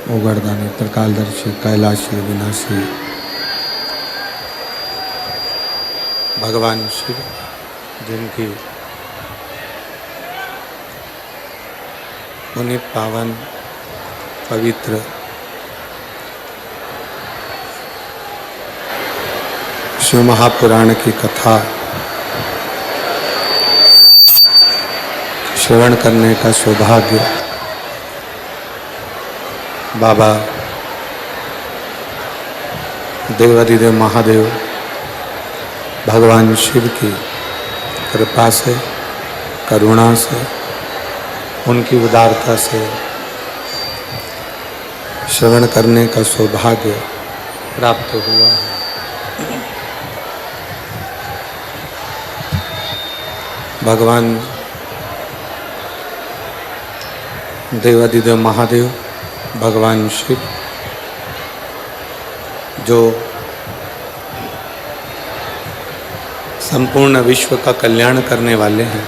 ओगरदानी त्रिकालदर्शी कैलाशी विनाशी भगवान शिव, जिनकी पुनीत पावन पवित्र शिव महापुराण की कथा श्रवण करने का सौभाग्य बाबा देवाधिदेव महादेव भगवान शिव की कृपा से, करुणा से, उनकी उदारता से श्रवण करने का सौभाग्य प्राप्त हुआ है। भगवान देवाधिदेव महादेव भगवान शिव जो संपूर्ण विश्व का कल्याण करने वाले हैं,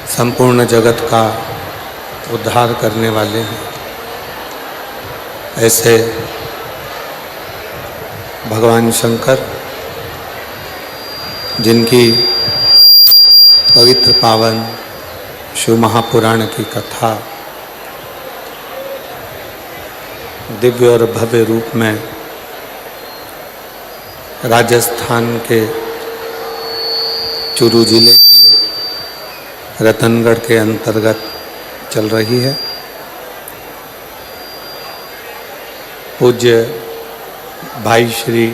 संपूर्ण जगत का उद्धार करने वाले हैं, ऐसे भगवान शंकर जिनकी पवित्र पावन शिव महापुराण की कथा दिव्य और भव्य रूप में राजस्थान के चूरू जिले के रतनगढ़ के अंतर्गत चल रही है। पूज्य भाई श्री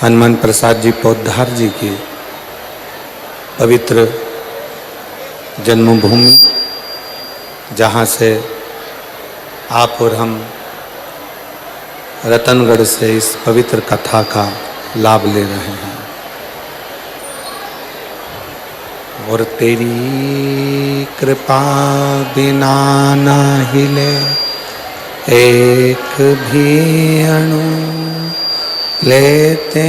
हनुमान प्रसाद जी पोद्दार जी की पवित्र जन्मभूमि, जहाँ से आप और हम रतनगढ़ से इस पवित्र कथा का लाभ ले रहे हैं। और तेरी कृपा बिना न हिले एक भी अणु, लेते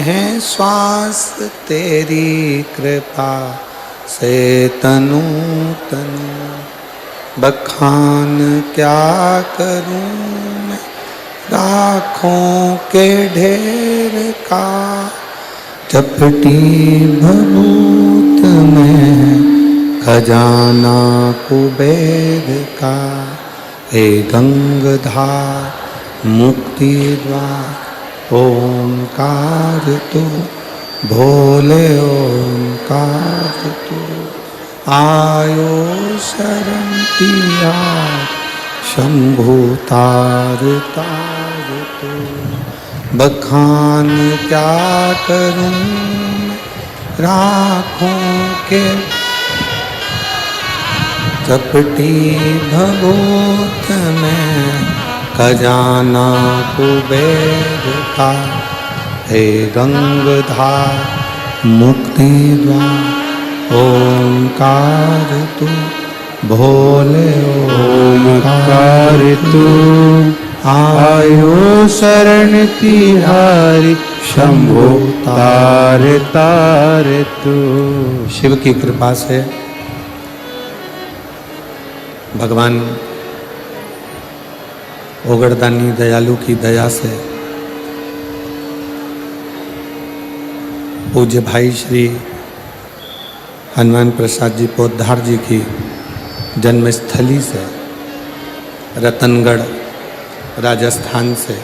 हैं श्वास तेरी कृपा से तनु तनु। बखान क्या करूं मैं लाखों के ढेर का, चपटी भभूत में खजाना कुबेर का। हे गंगधार मुक्ति द्वार ओंकार तू, भोले ओंकार तू। आयो शरण तिया शंभु तार तार तू। बखान क्या करूं राखों के चपटी भगोत में खजाना कुबेर का। हे गंगधार मुक्ति द्वार ओंकार तू, भोले ओंकार तू। आयो शरण तिहारी शंभो तार तार तू। शिव की कृपा से, भगवान ओगरदानी दयालु की दया से, पूज्य भाई श्री हनुमान प्रसाद जी पोद्दार जी की जन्मस्थली से, रतनगढ़ राजस्थान से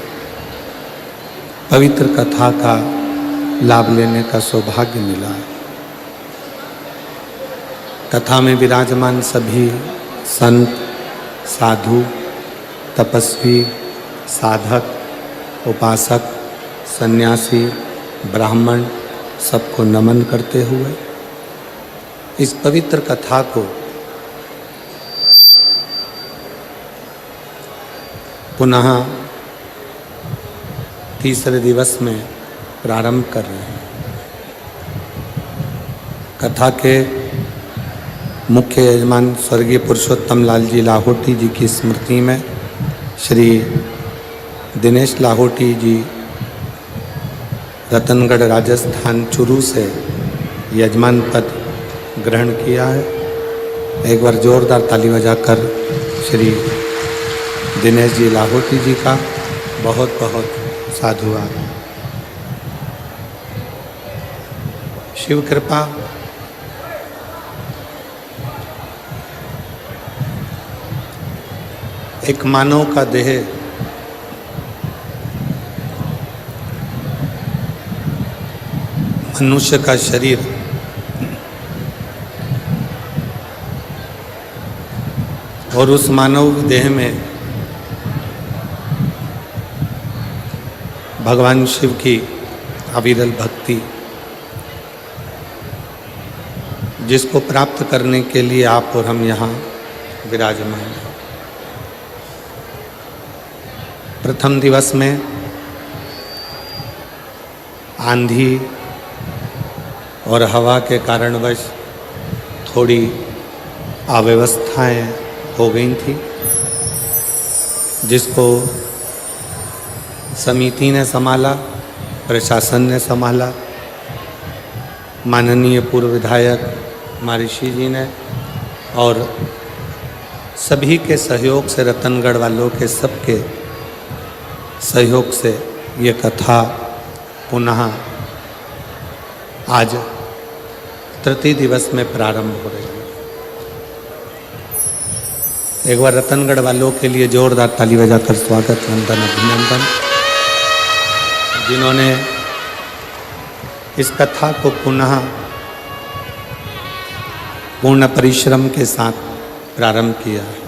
पवित्र कथा का लाभ लेने का सौभाग्य मिला। कथा में विराजमान सभी संत, साधु, तपस्वी, साधक, उपासक, सन्यासी, ब्राह्मण सबको नमन करते हुए इस पवित्र कथा को पुनः तीसरे दिवस में प्रारंभ कर रहे हैं। कथा के मुख्य यजमान स्वर्गीय पुरुषोत्तम लाल जी लाहोटी जी की स्मृति में श्री दिनेश लाहोटी जी रतनगढ़ राजस्थान चूरू से यजमान पद ग्रहण किया है। एक बार जोरदार ताली बजाकर श्री दिनेश जी लाहोटी जी का बहुत बहुत साधुवाद। शिव कृपा एक मानव का देह मनुष्य का शरीर और उस मानव देह में भगवान शिव की अविरल भक्ति, जिसको प्राप्त करने के लिए आप और हम यहाँ विराजमान हैं। प्रथम दिवस में आंधी और हवा के कारणवश थोड़ी अव्यवस्थाएं हो गई थी, जिसको समिति ने संभाला, प्रशासन ने संभाला, माननीय पूर्व विधायक महर्षि जी ने, और सभी के सहयोग से, रतनगढ़ वालों के सबके सहयोग से ये कथा पुनः आज तृतीय दिवस में प्रारंभ हो रही है। एक बार रतनगढ़ वालों के लिए जोरदार ताली बजाकर स्वागत, वंदन, अभिनंदन, जिन्होंने इस कथा को पुनः पूर्ण परिश्रम के साथ प्रारंभ किया है।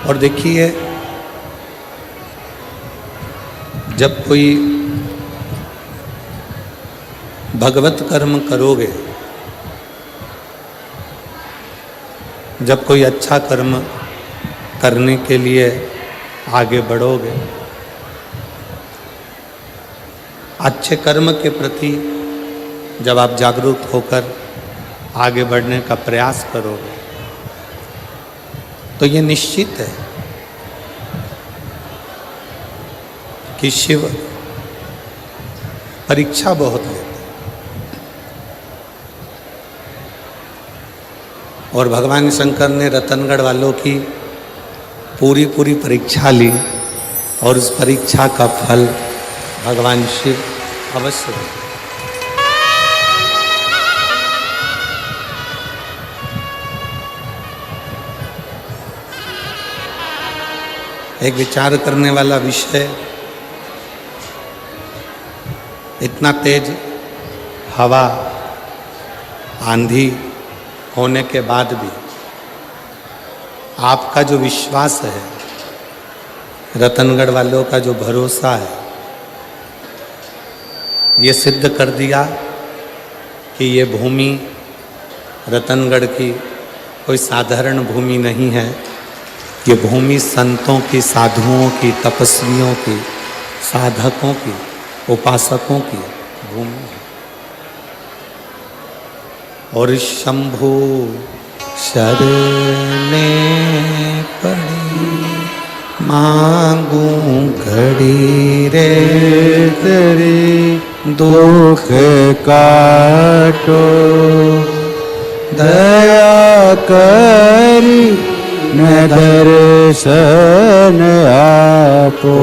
और देखिए, जब कोई भगवत कर्म करोगे, जब कोई अच्छा कर्म करने के लिए आगे बढ़ोगे, अच्छे कर्म के प्रति जब आप जागरूक होकर आगे बढ़ने का प्रयास करोगे, तो ये निश्चित है कि शिव परीक्षा बहुत लेते हैं। और भगवान शंकर ने रतनगढ़ वालों की पूरी परीक्षा ली, और उस परीक्षा का फल भगवान शिव अवश्य देते। एक विचार करने वाला विषय, इतना तेज हवा आंधी होने के बाद भी आपका जो विश्वास है, रतनगढ़ वालों का जो भरोसा है, ये सिद्ध कर दिया कि ये भूमि रतनगढ़ की कोई साधारण भूमि नहीं है। ये भूमि संतों की, साधुओं की, तपस्वियों की, साधकों की, उपासकों की भूमि है। और शंभु शरणे पड़ी मांगू घड़ी रे तेरी, दुख काटो दया करी न दर्शन आपो,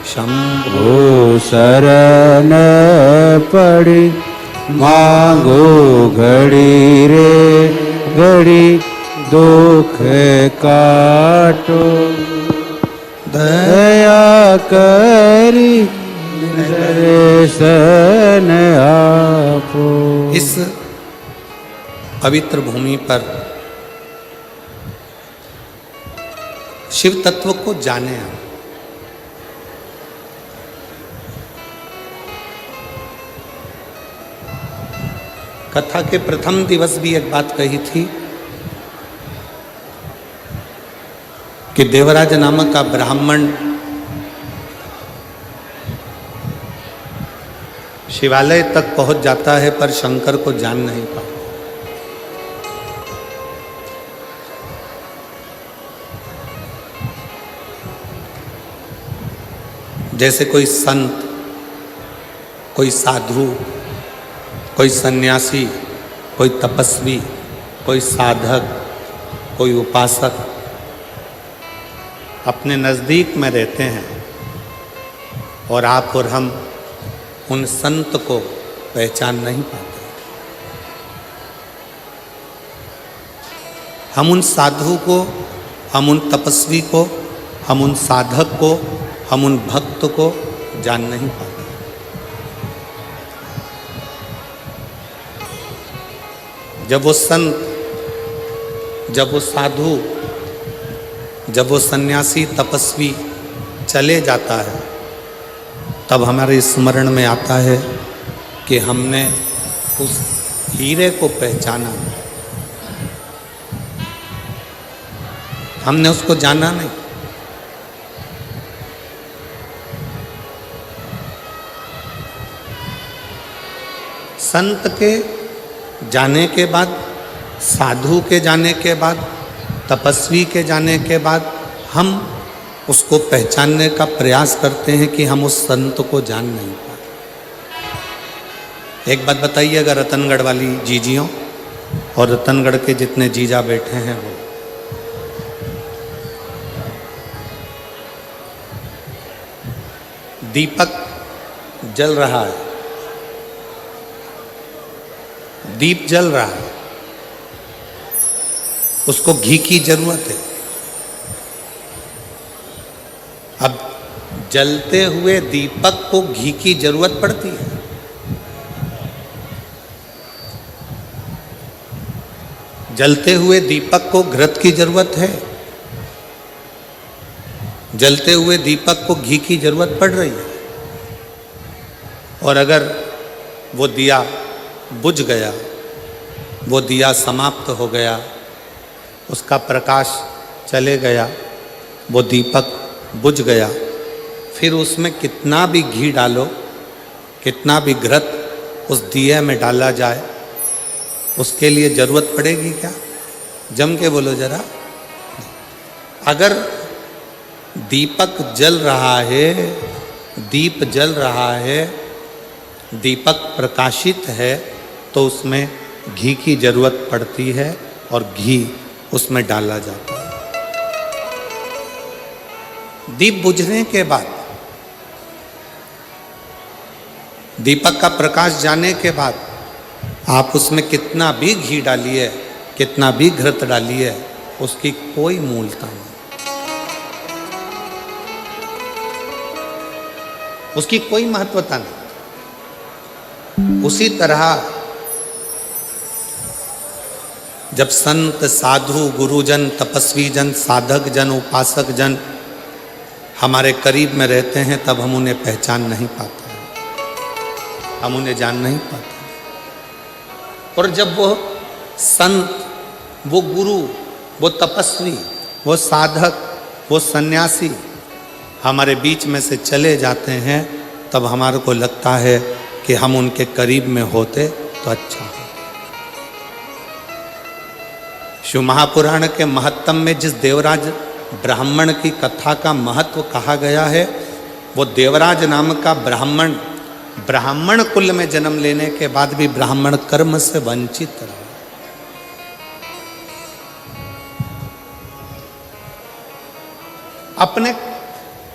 शंभु शरण पड़ी मांगो घड़ी रे घड़ी, दुख काटो दया करी दर्शन आपो। इस पवित्र भूमि पर शिव तत्व को जाने हम। कथा के प्रथम दिवस भी एक बात कही थी कि देवराज नामक का ब्राह्मण शिवालय तक पहुंच जाता है, पर शंकर को जान नहीं पाता। जैसे कोई संत कोई साधु, कोई सन्यासी, कोई तपस्वी, कोई साधक, कोई उपासक अपने नज़दीक में रहते हैं और आप और हम उन संत को पहचान नहीं पाते। हम उन साधु को, हम उन तपस्वी को, हम उन साधक को, हम उन भक्त को जान नहीं पाते। जब वो संत, जब वो साधु, जब वो सन्यासी तपस्वी चले जाता है, तब हमारे स्मरण में आता है कि हमने उस हीरे को पहचाना, हमने उसको जाना नहीं। संत के जाने के बाद, साधु के जाने के बाद, तपस्वी के जाने के बाद हम उसको पहचानने का प्रयास करते हैं कि हम उस संत को जान नहीं पाए। एक बात बताइएगा रतनगढ़ वाली जीजियों और रतनगढ़ के जितने जीजा बैठे हैं वो, दीपक जल रहा है, दीप जल रहा है, उसको घी की जरूरत है। अब जलते हुए दीपक को घी की जरूरत पड़ती है। जलते हुए दीपक को घृत की जरूरत है। जलते हुए दीपक को घी की जरूरत पड़ रही है। और अगर वो दिया बुझ गया, वो दिया समाप्त हो गया, उसका प्रकाश चले गया, वो दीपक बुझ गया, फिर उसमें कितना भी घी डालो, कितना भी घृत उस दिए में डाला जाए, उसके लिए जरूरत पड़ेगी क्या? जम के बोलो जरा। अगर दीपक जल रहा है, दीप जल रहा है, दीपक प्रकाशित है, तो उसमें घी की जरूरत पड़ती है और घी उसमें डाला जाता है। दीप बुझने के बाद, दीपक का प्रकाश जाने के बाद आप उसमें कितना भी घी डालिए, कितना भी घृत डालिए, उसकी कोई मूलता नहीं, उसकी कोई महत्वता नहीं। उसी तरह जब संत, साधु, गुरुजन, तपस्वी जन, साधक जन, उपासक जन हमारे करीब में रहते हैं, तब हम उन्हें पहचान नहीं पाते, हम उन्हें जान नहीं पाते। और जब वो संत, वो गुरु, वो तपस्वी, वो साधक, वो सन्यासी हमारे बीच में से चले जाते हैं, तब हमारे को लगता है कि हम उनके करीब में होते तो अच्छा हो। शिव महापुराण के महत्तम में जिस देवराज ब्राह्मण की कथा का महत्व कहा गया है, वो देवराज नाम का ब्राह्मण, ब्राह्मण कुल में जन्म लेने के बाद भी ब्राह्मण कर्म से वंचित रहा। अपने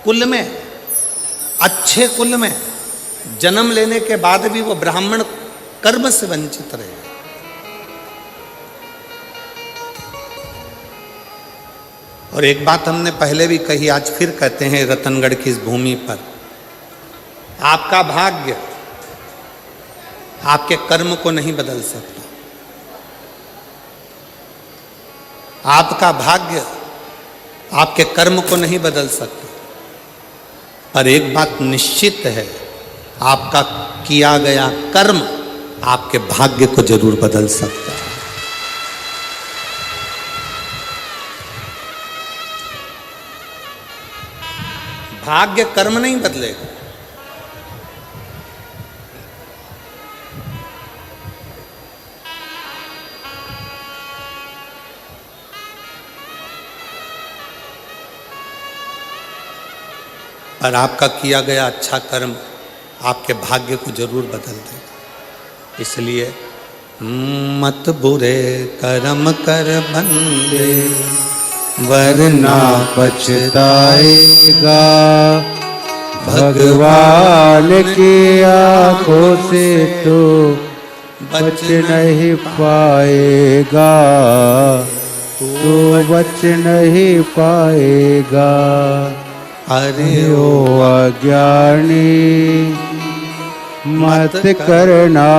कुल में, अच्छे कुल में जन्म लेने के बाद भी वो ब्राह्मण कर्म से वंचित रहे। और एक बात हमने पहले भी कही, आज फिर कहते हैं रतनगढ़ की इस भूमि पर, आपका भाग्य आपके कर्म को नहीं बदल सकता। आपका भाग्य आपके कर्म को नहीं बदल सकता। पर एक बात निश्चित है, आपका किया गया कर्म आपके भाग्य को जरूर बदल सकता है। भाग्य कर्म नहीं बदलेगा। पर आपका किया गया अच्छा कर्म आपके भाग्य को जरूर बदल देगा। इसलिए मत बुरे कर्म कर बंदे, वरना पछताएगा। भगवान की आंखों से तो बच नहीं पाएगा, तो बच नहीं पाएगा। अरे ओ अज्ञानी मत करना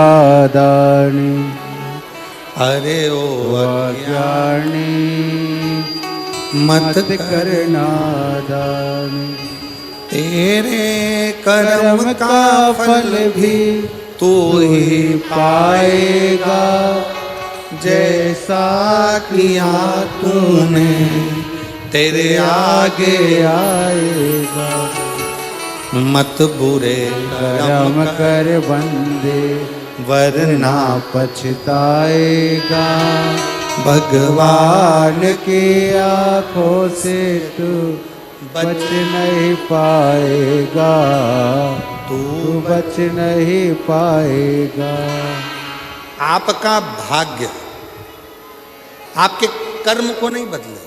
दानी, अरे ओ अज्ञानी मत करना दानी। तेरे कर्म का फल भी तू ही पाएगा, जैसा किया तूने तेरे आगे आएगा। मत बुरे कर्म कर बंदे, वरना पछताएगा। भगवान की आंखों से तू बच नहीं पाएगा, तू बच नहीं पाएगा। आपका भाग्य आपके कर्म को नहीं बदलेगा।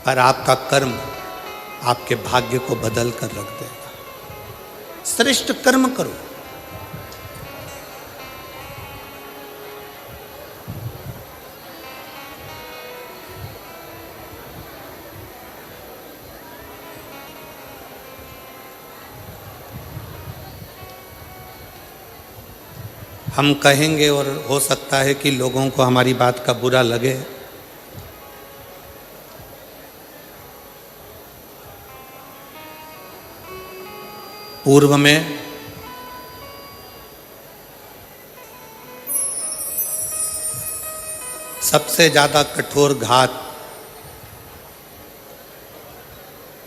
पर आपका कर्म आपके भाग्य को बदल कर रख देगा। श्रेष्ठ कर्म करो। हम कहेंगे और हो सकता है कि लोगों को हमारी बात का बुरा लगे, पूर्व में सबसे ज्यादा कठोर घात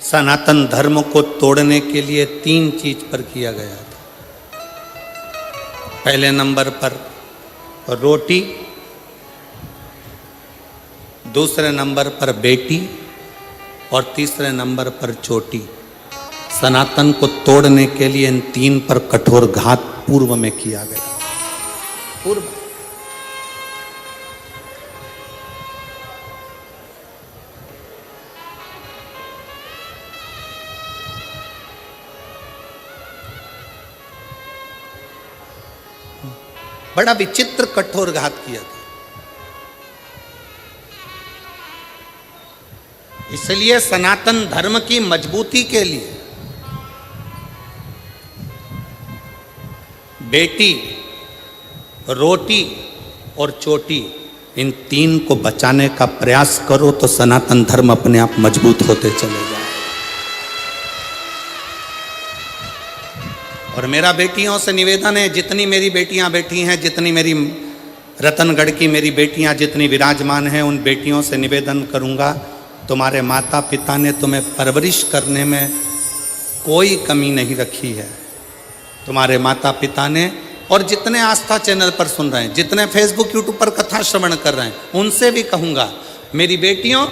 सनातन धर्म को तोड़ने के लिए 3 चीज पर किया गया था। पहले नंबर पर रोटी, दूसरे नंबर पर बेटी और तीसरे नंबर पर चोटी। सनातन को तोड़ने के लिए इन 3 पर कठोर घात पूर्व में किया गया। पूर्व बड़ा विचित्र कठोर घात किया था। इसलिए सनातन धर्म की मजबूती के लिए बेटी, रोटी और चोटी, इन 3 को बचाने का प्रयास करो तो सनातन धर्म अपने आप मजबूत होते चले जाए। और मेरा बेटियों से निवेदन है, जितनी मेरी बेटियां बैठी हैं, जितनी मेरी रतनगढ़ की मेरी बेटियां जितनी विराजमान हैं, उन बेटियों से निवेदन करूंगा, तुम्हारे माता पिता ने तुम्हें परवरिश करने में कोई कमी नहीं रखी है। तुम्हारे माता पिता ने, और जितने आस्था चैनल पर सुन रहे हैं, जितने फेसबुक यूट्यूब पर कथा श्रवण कर रहे हैं, उनसे भी कहूँगा, मेरी बेटियों,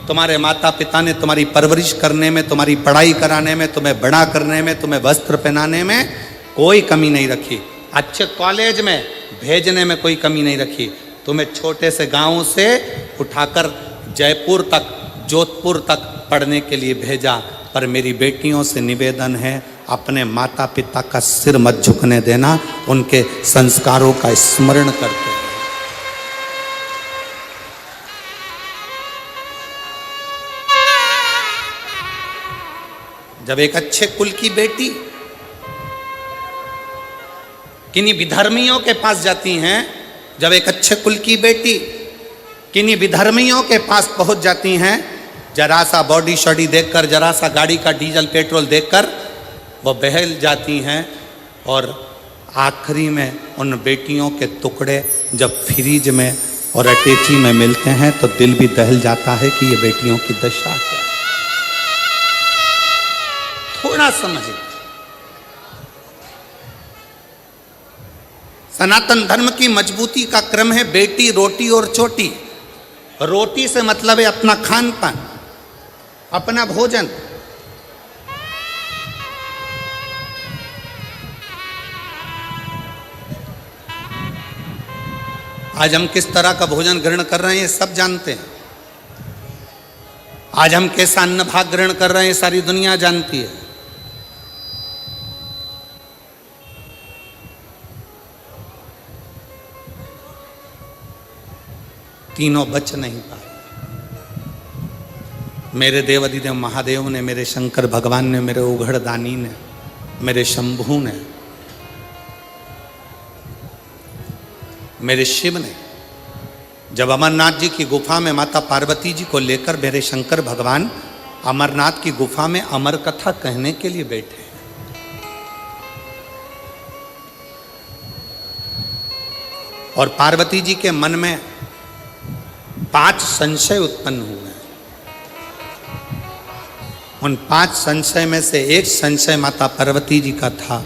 तुम्हारे माता पिता ने तुम्हारी परवरिश करने में, तुम्हारी पढ़ाई कराने में, तुम्हें बड़ा करने में, तुम्हें वस्त्र पहनाने में कोई कमी नहीं रखी। अच्छे कॉलेज में भेजने में कोई कमी नहीं रखी। तुम्हें छोटे से गाँव से उठाकर जयपुर तक, जोधपुर तक पढ़ने के लिए भेजा। पर मेरी बेटियों से निवेदन है, अपने माता पिता का सिर मत झुकने देना, उनके संस्कारों का स्मरण करते हैं। जब एक अच्छे कुल की बेटी किन्हीं विधर्मियों के पास जाती हैं, जब एक अच्छे कुल की बेटी किन्हीं विधर्मियों के पास पहुंच जाती हैं, जरा सा बॉडी शॉडी देखकर, जरा सा गाड़ी का डीजल पेट्रोल देखकर वो बहल जाती हैं, और आखिरी में उन बेटियों के टुकड़े जब फ्रिज में और अटैची में मिलते हैं तो दिल भी दहल जाता है कि ये बेटियों की दशा है। थोड़ा समझिए, सनातन धर्म की मजबूती का क्रम है बेटी, रोटी और चोटी। रोटी से मतलब है अपना खान पान, अपना भोजन। आज हम किस तरह का भोजन ग्रहण कर रहे हैं ये सब जानते हैं। आज हम कैसा अन्न भाग ग्रहण कर रहे हैं सारी दुनिया जानती है। तीनों बच नहीं पाए। मेरे देवाधिदेव महादेव ने, मेरे शंकर भगवान ने, मेरे उघड़दानी ने, मेरे शंभू ने, मेरे शिव ने, जब अमरनाथ जी की गुफा में माता पार्वती जी को लेकर मेरे शंकर भगवान अमरनाथ की गुफा में अमर कथा कहने के लिए बैठे, और पार्वती जी के मन में 5 संशय उत्पन्न हुए। उन 5 संशय में से एक संशय माता पार्वती जी का था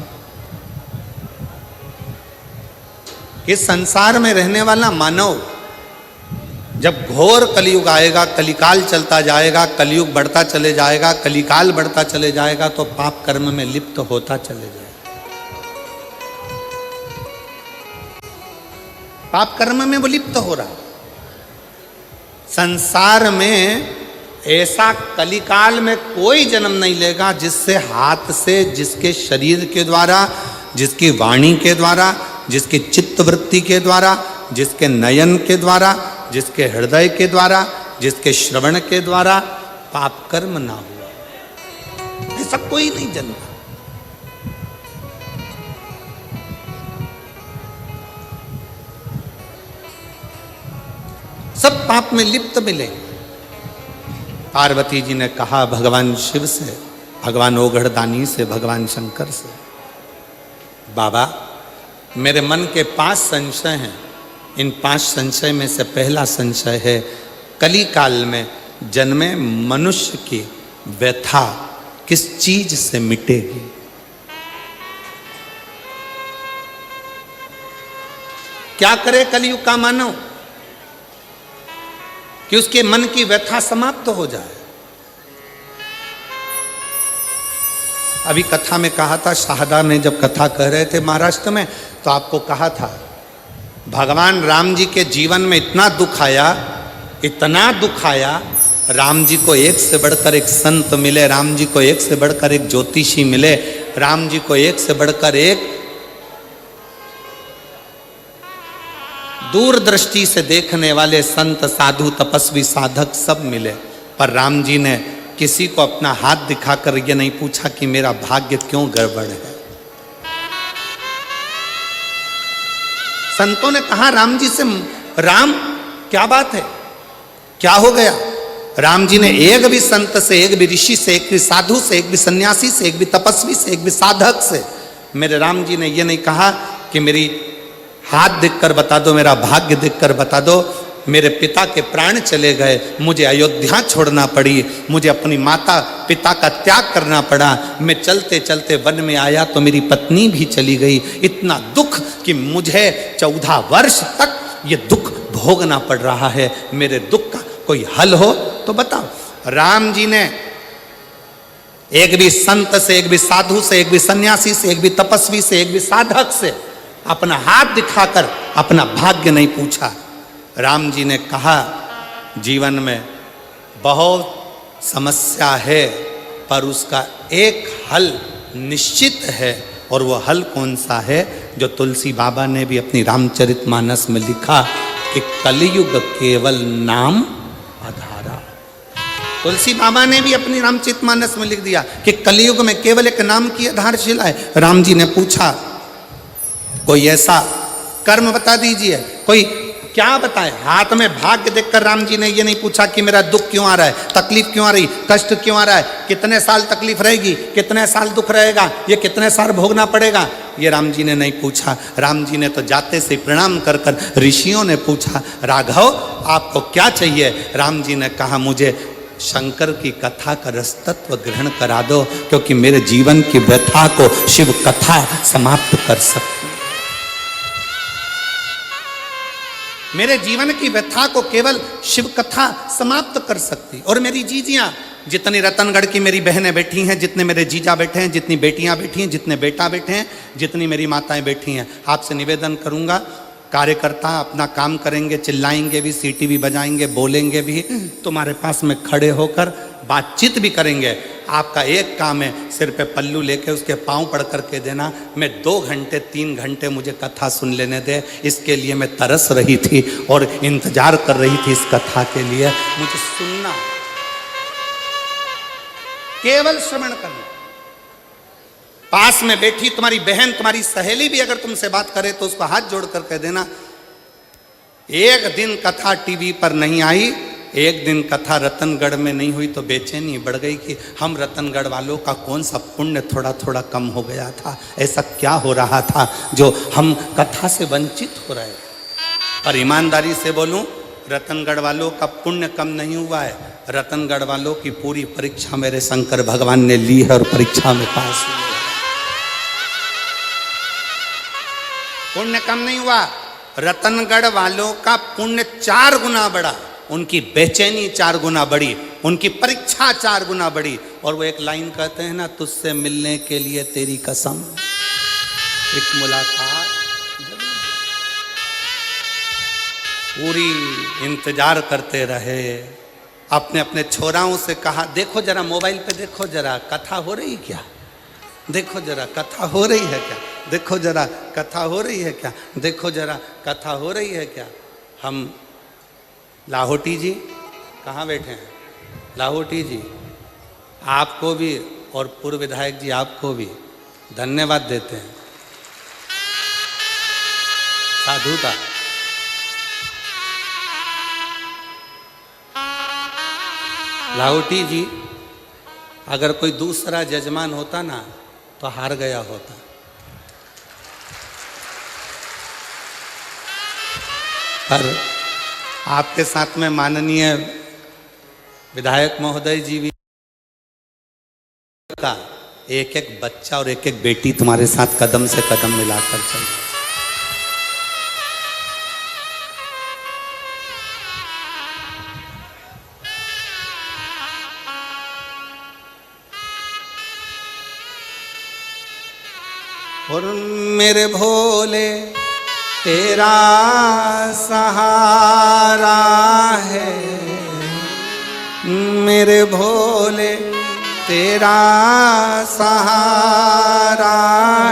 कि संसार में रहने वाला मानव जब घोर कलयुग आएगा, कलिकाल चलता जाएगा, कलयुग बढ़ता चले जाएगा, कलिकाल बढ़ता चले जाएगा, तो पाप कर्म में लिप्त होता चले जाएगा। पाप कर्म में वो लिप्त हो रहा। संसार में ऐसा कलिकाल में कोई जन्म नहीं लेगा जिससे हाथ से, जिसके शरीर के द्वारा, जिसकी वाणी के द्वारा, जिसकी चित्त वृत्ति के द्वारा, जिसके नयन के द्वारा, जिसके हृदय के द्वारा, जिसके श्रवण के द्वारा पाप कर्म ना हुआ। ऐसा कोई नहीं जन्मा। सब पाप में लिप्त मिले। पार्वती जी ने कहा भगवान शिव से, भगवान ओघड़दानी से, भगवान शंकर से, बाबा मेरे मन के 5 संशय हैं। इन 5 संशय में से पहला संशय है कली काल में जन्मे मनुष्य की व्यथा किस चीज से मिटेगी। क्या करे कलयुग का मानव कि उसके मन की व्यथा समाप्त हो जाए। अभी कथा में कहा था, शाहदा ने जब कथा कह रहे थे महाराष्ट्र में, तो आपको कहा था भगवान राम जी के जीवन में इतना दुख आया, इतना दुख आया। राम जी को एक से बढ़कर एक संत मिले, राम जी को एक से बढ़कर एक ज्योतिषी मिले, राम जी को एक से बढ़कर एक दूरदृष्टि से देखने वाले संत, साधु, तपस्वी, साधक सब मिले। पर राम जी ने किसी को अपना हाथ दिखाकर ये नहीं पूछा कि मेरा भाग्य क्यों गड़बड़ है। संतों ने कहा राम जी से, राम क्या बात है, क्या हो गया? राम जी ने एक भी संत से, एक भी ऋषि से, एक भी साधु से, एक भी सन्यासी से, एक भी तपस्वी से, एक भी साधक से, मेरे राम जी ने ये नहीं कहा कि मेरी हाथ देखकर बता दो, मेरा भाग्य देखकर बता दो। मेरे पिता के प्राण चले गए, मुझे अयोध्या छोड़ना पड़ी, मुझे अपनी माता पिता का त्याग करना पड़ा, मैं चलते चलते वन में आया तो मेरी पत्नी भी चली गई। इतना दुख कि मुझे 14 वर्ष तक ये दुख भोगना पड़ रहा है। मेरे दुख का कोई हल हो तो बताओ। राम जी ने एक भी संत से, एक भी साधु से, एक भी सन्यासी से, एक भी तपस्वी से, एक भी साधक से अपना हाथ दिखाकर अपना भाग्य नहीं पूछा। राम जी ने कहा जीवन में बहुत समस्या है पर उसका एक हल निश्चित है, और वो हल कौन सा है? जो तुलसी बाबा ने भी अपनी रामचरितमानस में लिखा कि कलयुग केवल नाम आधारा। तुलसी बाबा ने भी अपनी रामचरितमानस में लिख दिया कि कलयुग में केवल एक नाम की आधारशिला है। राम जी ने पूछा कोई ऐसा कर्म बता दीजिए, कोई क्या बताए? हाथ में भाग्य देखकर राम जी ने ये नहीं पूछा कि मेरा दुख क्यों आ रहा है, तकलीफ क्यों आ रही, कष्ट क्यों आ रहा है, कितने साल तकलीफ रहेगी, कितने साल दुख रहेगा, ये कितने साल भोगना पड़ेगा, ये राम जी ने नहीं पूछा। राम जी ने तो जाते से प्रणाम कर कर ऋषियों ने पूछा राघव आपको क्या चाहिए? राम जी ने कहा मुझे शंकर की कथा का रसतत्व ग्रहण करा दो, क्योंकि मेरे जीवन की व्यथा को शिव कथा समाप्त कर सकती। मेरे जीवन की व्यथा को केवल शिव कथा समाप्त कर सकती। और मेरी जीजियां, जितनी रतनगढ़ की मेरी बहनें बैठी हैं, जितने मेरे जीजा बैठे हैं, जितनी बेटियां बैठी हैं, जितने बेटा बैठे हैं, जितनी मेरी माताएं बैठी हैं, आपसे निवेदन करूंगा, कार्यकर्ता अपना काम करेंगे, चिल्लाएंगे भी, सीटी भी बजाएंगे, बोलेंगे भी, तुम्हारे पास में खड़े होकर बातचीत भी करेंगे। आपका एक काम है, सिर पे पल्लू लेके उसके पांव पड़ करके देना। मैं 2 घंटे 3 घंटे मुझे कथा सुन लेने दे, इसके लिए मैं तरस रही थी और इंतजार कर रही थी इस कथा के लिए। मुझे सुनना, केवल श्रवण करना। पास में बैठी तुम्हारी बहन, तुम्हारी सहेली भी अगर तुमसे बात करे तो उसको हाथ जोड़ कर कह देना, एक दिन कथा टीवी पर नहीं आई, एक दिन कथा रतनगढ़ में नहीं हुई तो बेचैनी बढ़ गई कि हम रतनगढ़ वालों का कौन सा पुण्य थोड़ा थोड़ा कम हो गया था, ऐसा क्या हो रहा था जो हम कथा से वंचित हो रहे। और ईमानदारी से बोलूं, रतनगढ़ वालों का पुण्य कम नहीं हुआ है, रतनगढ़ वालों की पूरी परीक्षा मेरे शंकर भगवान ने ली है और परीक्षा में पास हुई है। पुण्य कम नहीं हुआ, रतनगढ़ वालों का पुण्य 4 गुना बढ़ा, उनकी बेचैनी 4 गुना बढ़ी, उनकी परीक्षा 4 गुना बढ़ी। और वो एक लाइन कहते हैं ना, तुझसे मिलने के लिए तेरी कसम, एक मुलाकात पूरी इंतजार करते रहे। अपने अपने छोराओं से कहा, देखो जरा मोबाइल पे, देखो जरा कथा हो रही क्या, देखो जरा कथा हो रही है क्या, देखो जरा कथा हो रही है क्या, देखो जरा कथा हो रही है क्या। हम लाहौटी जी कहाँ बैठे हैं, लाहौटी जी आपको भी और पूर्व विधायक जी आपको भी धन्यवाद देते हैं, साधुता। लाहौटी जी, अगर कोई दूसरा जजमान होता ना तो हार गया होता। पर आपके साथ में माननीय विधायक महोदय जी भी का एक एक बच्चा और एक एक बेटी तुम्हारे साथ कदम से कदम मिलाकर चल रहे। और मेरे भोले तेरा सहारा है, मेरे भोले तेरा सहारा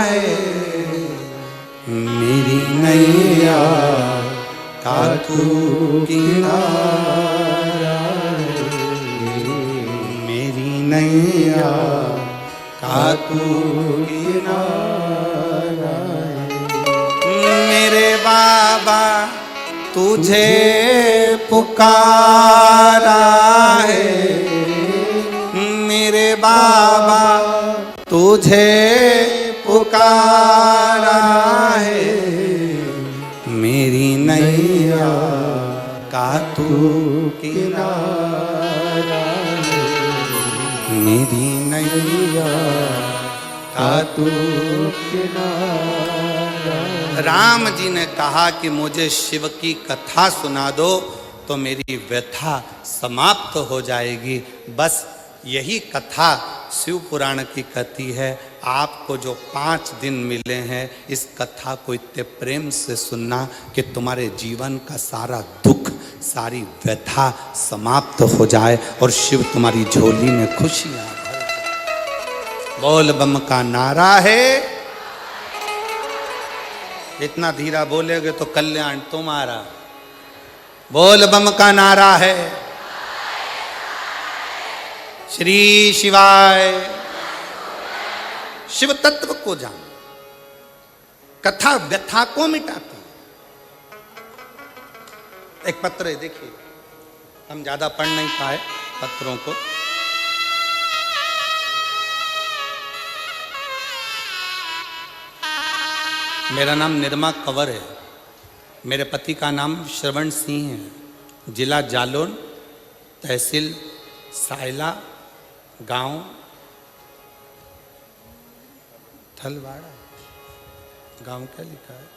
है, मेरी नैया का तू किनारा है, मेरी नैया का तू किनारा। मेरे बाबा तुझे पुकारा है, मेरे बाबा तुझे पुकारा है, मेरी नैया का तू किनारा है, मेरी नैया का तू किनारा। राम जी ने कहा कि मुझे शिव की कथा सुना दो तो मेरी व्यथा समाप्त हो जाएगी। बस यही कथा शिव पुराण की कथी है। आपको जो 5 दिन मिले हैं, इस कथा को इतने प्रेम से सुनना कि तुम्हारे जीवन का सारा दुख, सारी व्यथा समाप्त हो जाए और शिव तुम्हारी झोली में खुशियां भर जाए। बोल बम का नारा है। इतना धीरा बोलेगे तो कल्याण तुम्हारा। बोल बम का नारा है। श्री शिवाय। शिव तत्व को जान, कथा व्यथा को मिटाती। एक पत्र है, देखिए, हम ज्यादा पढ़ नहीं पाए पत्रों को। मेरा नाम निर्मा कंवर है, मेरे पति का नाम श्रवण सिंह है, जिला जालौन, तहसील सायला, गांव थलवाड़ा। गांव क्या लिखा है?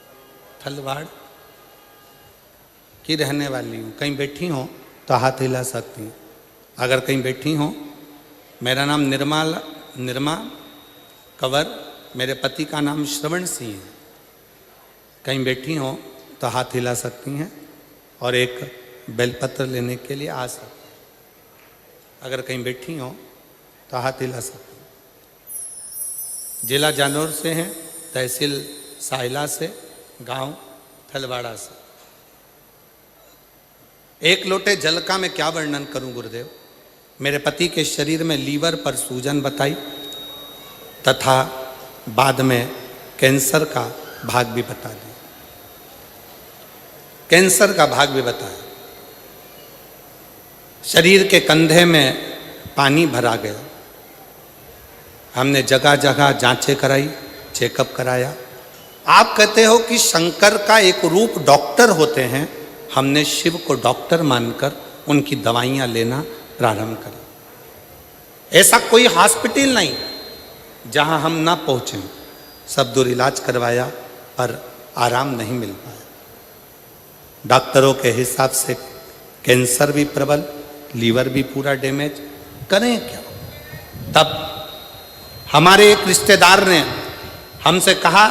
थलवाड़। की रहने वाली हूँ। कहीं बैठी हो तो हाथ हिला सकती हैं। अगर कहीं बैठी हो, मेरा नाम निर्मा कंवर, मेरे पति का नाम श्रवण सिंह है। कहीं बैठी हो तो हाथ हिला सकती हैं और एक बेलपत्र लेने के लिए आ सकती हैं। अगर कहीं बैठी हो तो हाथ हिला सकती हैं। जिला जालौर से हैं, तहसील साहिला से, गांव थलवाड़ा से। एक लोटे जल का मैं क्या वर्णन करूं गुरुदेव। मेरे पति के शरीर में लीवर पर सूजन बताई तथा बाद में कैंसर का भाग भी बता दिया। कैंसर का भाग भी बताया। शरीर के कंधे में पानी भरा गया। हमने जगह जगह जांचें कराई, चेकअप कराया। आप कहते हो कि शंकर का एक रूप डॉक्टर होते हैं, हमने शिव को डॉक्टर मानकर उनकी दवाइयां लेना प्रारंभ करी। ऐसा कोई हॉस्पिटल नहीं जहां हम ना पहुंचे। सब दूर इलाज करवाया पर आराम नहीं मिल पाया। डॉक्टरों के हिसाब से कैंसर भी प्रबल, लीवर भी पूरा डैमेज, करें क्या। तब हमारे एक रिश्तेदार ने हमसे कहा,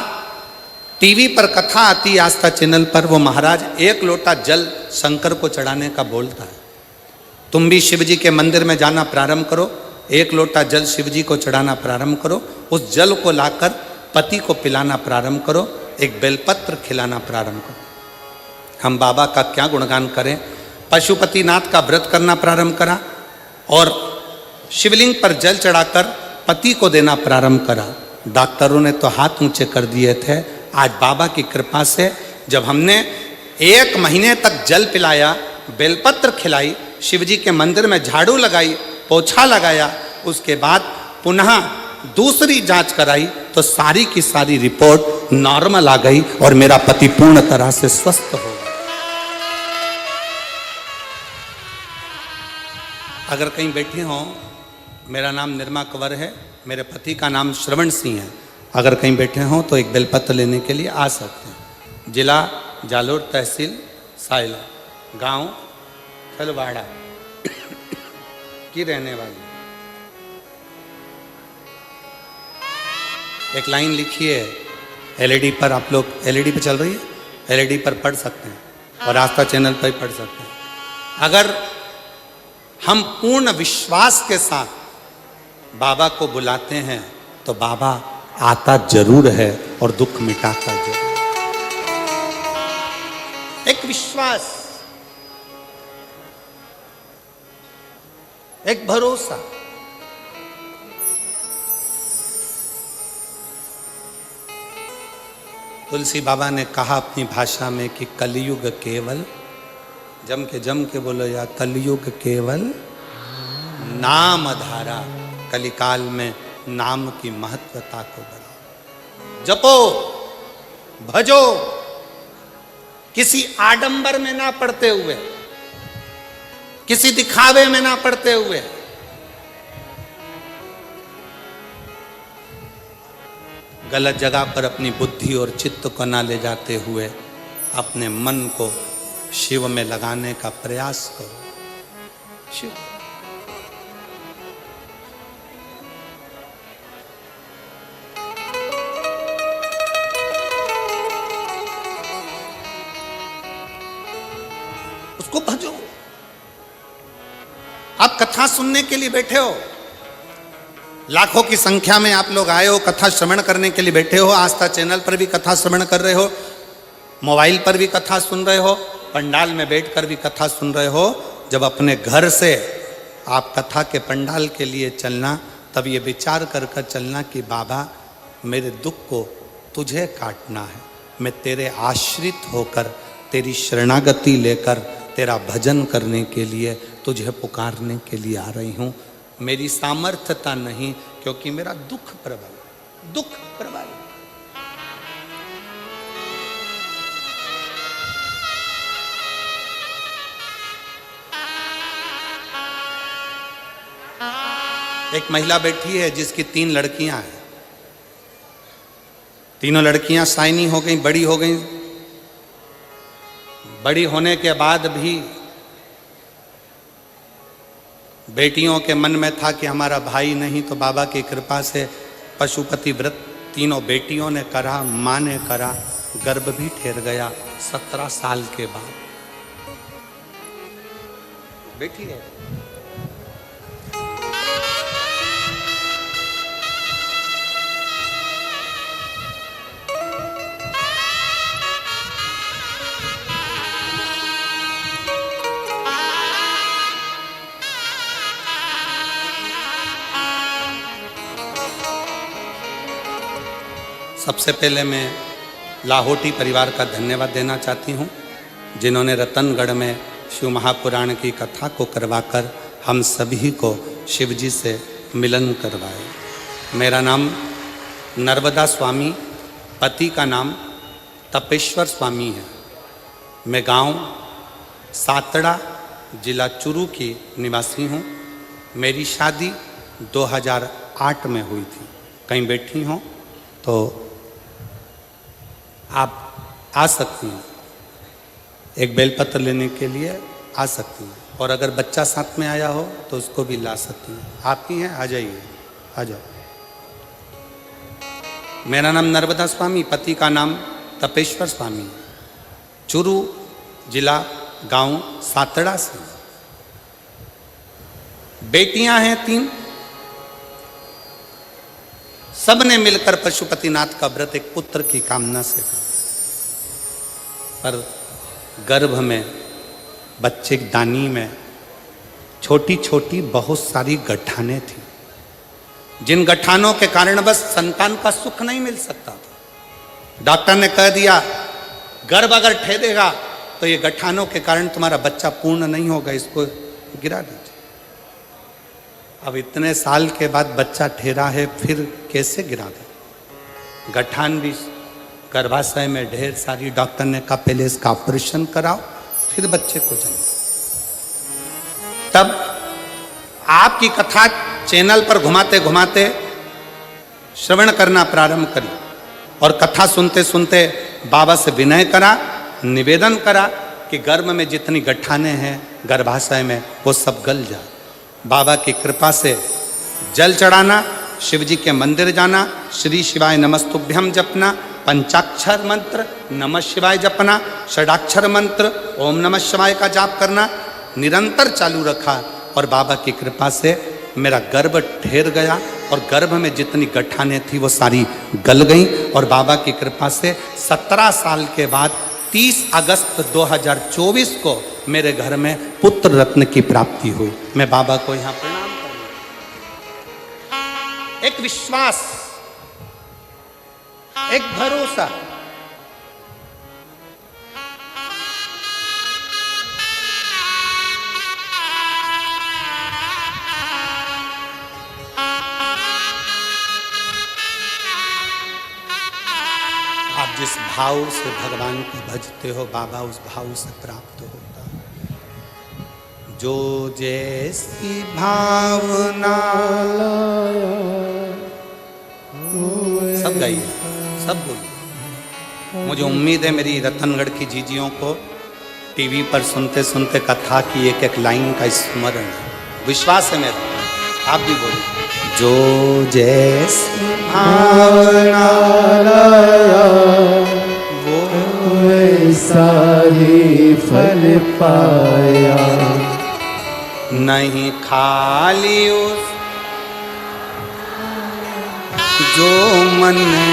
टीवी पर कथा आती आस्था चैनल पर, वो महाराज एक लोटा जल शंकर को चढ़ाने का बोलता है। तुम भी शिव जी के मंदिर में जाना प्रारंभ करो, एक लोटा जल शिव जी को चढ़ाना प्रारंभ करो, उस जल को लाकर पति को पिलाना प्रारंभ करो, एक बेलपत्र खिलाना प्रारंभ करो। हम बाबा का क्या गुणगान करें। पशुपतिनाथ का व्रत करना प्रारंभ करा और शिवलिंग पर जल चढ़ाकर पति को देना प्रारंभ करा। डॉक्टरों ने तो हाथ ऊंचे कर दिए थे। आज बाबा की कृपा से जब हमने 1 महीने तक जल पिलाया, बेलपत्र खिलाई, शिवजी के मंदिर में झाड़ू लगाई, पोछा लगाया, उसके बाद पुनः दूसरी जांच कराई तो सारी की सारी रिपोर्ट नॉर्मल आ गई और मेरा पति पूर्ण तरह से स्वस्थ हो गया। अगर कहीं बैठी हो, मेरा नाम निर्मा कंवर है, मेरे पति का नाम श्रवण सिंह है। अगर कहीं बैठे हों तो एक बेलपत्र लेने के लिए आ सकते हैं। जिला जालौर, तहसील साहिला, गांव थलवाड़ा की रहने वाली। एक लाइन लिखी है एलईडी पर, आप लोग एलईडी पे चल रही है, एलईडी पर पढ़ सकते हैं और आस्था चैनल पर भी पढ़ सकते हैं। अगर हम पूर्ण विश्वास के साथ बाबा को बुलाते हैं तो बाबा आता जरूर है और दुख मिटाता जरूर। एक विश्वास, एक भरोसा। तुलसी बाबा ने कहा अपनी भाषा में कि कलयुग केवल, जम के बोलो या, कलयुग केवल नाम धारा। कलिकाल में नाम की महत्वता को बढ़ाओ, जपो, भजो, किसी आडंबर में ना पड़ते हुए, किसी दिखावे में ना पड़ते हुए। गलत जगह पर अपनी बुद्धि और चित्त को ना ले जाते हुए अपने मन को शिव में लगाने का प्रयास करो। शिव उसको भजो। आप कथा सुनने के लिए बैठे हो, लाखों की संख्या में आप लोग आए हो, कथा श्रवण करने के लिए बैठे हो। आस्था चैनल पर भी कथा श्रवण कर रहे हो, मोबाइल पर भी कथा सुन रहे हो, पंडाल में बैठकर भी कथा सुन रहे हो। जब अपने घर से आप कथा के पंडाल के लिए चलना, तब ये विचार कर कर चलना कि बाबा मेरे दुख को तुझे काटना है, मैं तेरे आश्रित होकर, तेरी शरणागति लेकर, तेरा भजन करने के लिए, तुझे पुकारने के लिए आ रही हूँ। मेरी सामर्थ्यता नहीं, क्योंकि मेरा दुख प्रबल, दुख प्रबल। एक महिला बैठी है जिसकी 3 लड़कियां हैं। तीनों लड़कियां साइनी हो गई, बड़ी हो गई, बड़ी होने के बाद भी बेटियों के मन में था कि हमारा भाई नहीं, तो बाबा की कृपा से पशुपति व्रत तीनों बेटियों ने करा, माँ ने करा, गर्भ भी ठहर गया 17 साल के बाद। बेटी है। सबसे पहले मैं लाहौटी परिवार का धन्यवाद देना चाहती हूँ, जिन्होंने रतनगढ़ में शिव महापुराण की कथा को करवाकर हम सभी को शिव जी से मिलन करवाए। मेरा नाम नर्मदा स्वामी, पति का नाम तपेश्वर स्वामी है। मैं गांव सातड़ा, जिला चुरू की निवासी हूँ। मेरी शादी 2008 में हुई थी। कहीं बैठी हों तो आप आ सकती हैं, एक बेलपत्र लेने के लिए आ सकती हैं, और अगर बच्चा साथ में आया हो तो उसको भी ला सकती हैं। आप ही हैं, आ जाइए, आ जाओ। मेरा नाम नर्मदा स्वामी, पति का नाम तपेश्वर स्वामी, चुरू जिला गांव सातड़ा से। बेटियां हैं 3। सबने मिलकर पशुपतिनाथ का व्रत एक पुत्र की कामना से किया, पर गर्भ में बच्चे दानी में छोटी छोटी बहुत सारी गठानें थी, जिन गठानों के कारण बस संतान का सुख नहीं मिल सकता था। डॉक्टर ने कह दिया गर्भ अगर ठहरेगा तो ये गठानों के कारण तुम्हारा बच्चा पूर्ण नहीं होगा, इसको गिरा दीजिए। अब इतने साल के बाद बच्चा ठहरा है, फिर कैसे गिरा दे? गठान भी गर्भाशय में ढेर सारी। डॉक्टर ने कहा पहले इसका ऑपरेशन कराओ, फिर बच्चे को जन्म। तब आपकी कथा चैनल पर घुमाते घुमाते श्रवण करना प्रारंभ करी, और कथा सुनते सुनते बाबा से विनय करा, निवेदन करा कि गर्भ में जितनी गठाने हैं गर्भाशय में वो सब गल जाए। बाबा की कृपा से जल चढ़ाना, शिव जी के मंदिर जाना, श्री शिवाय नमस्तुभ्यम जपना, पंचाक्षर मंत्र नमः शिवाय जपना, षडाक्षर मंत्र ओम नमः शिवाय का जाप करना निरंतर चालू रखा, और बाबा की कृपा से मेरा गर्भ ठहर गया, और गर्भ में जितनी गठानें थी वो सारी गल गईं, और बाबा की कृपा से 17 साल के बाद 30 अगस्त 2024 को मेरे घर में पुत्र रत्न की प्राप्ति हुई। मैं बाबा को यहाँ प्रणाम करूँ। एक विश्वास, एक भरोसा। आप जिस भाव से भगवान को भजते हो, बाबा उस भाव से प्राप्त होता है। जो जैसी भावना, सब गाइए, सब बोलिए। मुझे उम्मीद है मेरी रतनगढ़ की जीजियों को टीवी पर सुनते सुनते कथा की एक एक लाइन का स्मरण है, विश्वास है मेरा। आप भी बोलिए। जो जैसी भावना वो वैसा ही फल पाया, नहीं खाली उस जो मन है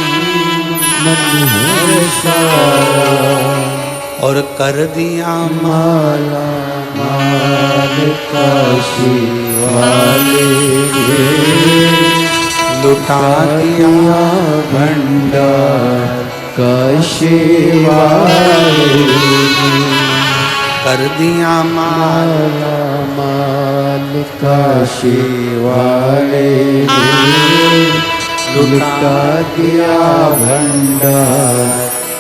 सारा, और कर दिया माला माल काशी वाले, लुटा दिया भंडार काशी वाले, कर दिया माला माल काशी वाले, लुटा दिया भंडार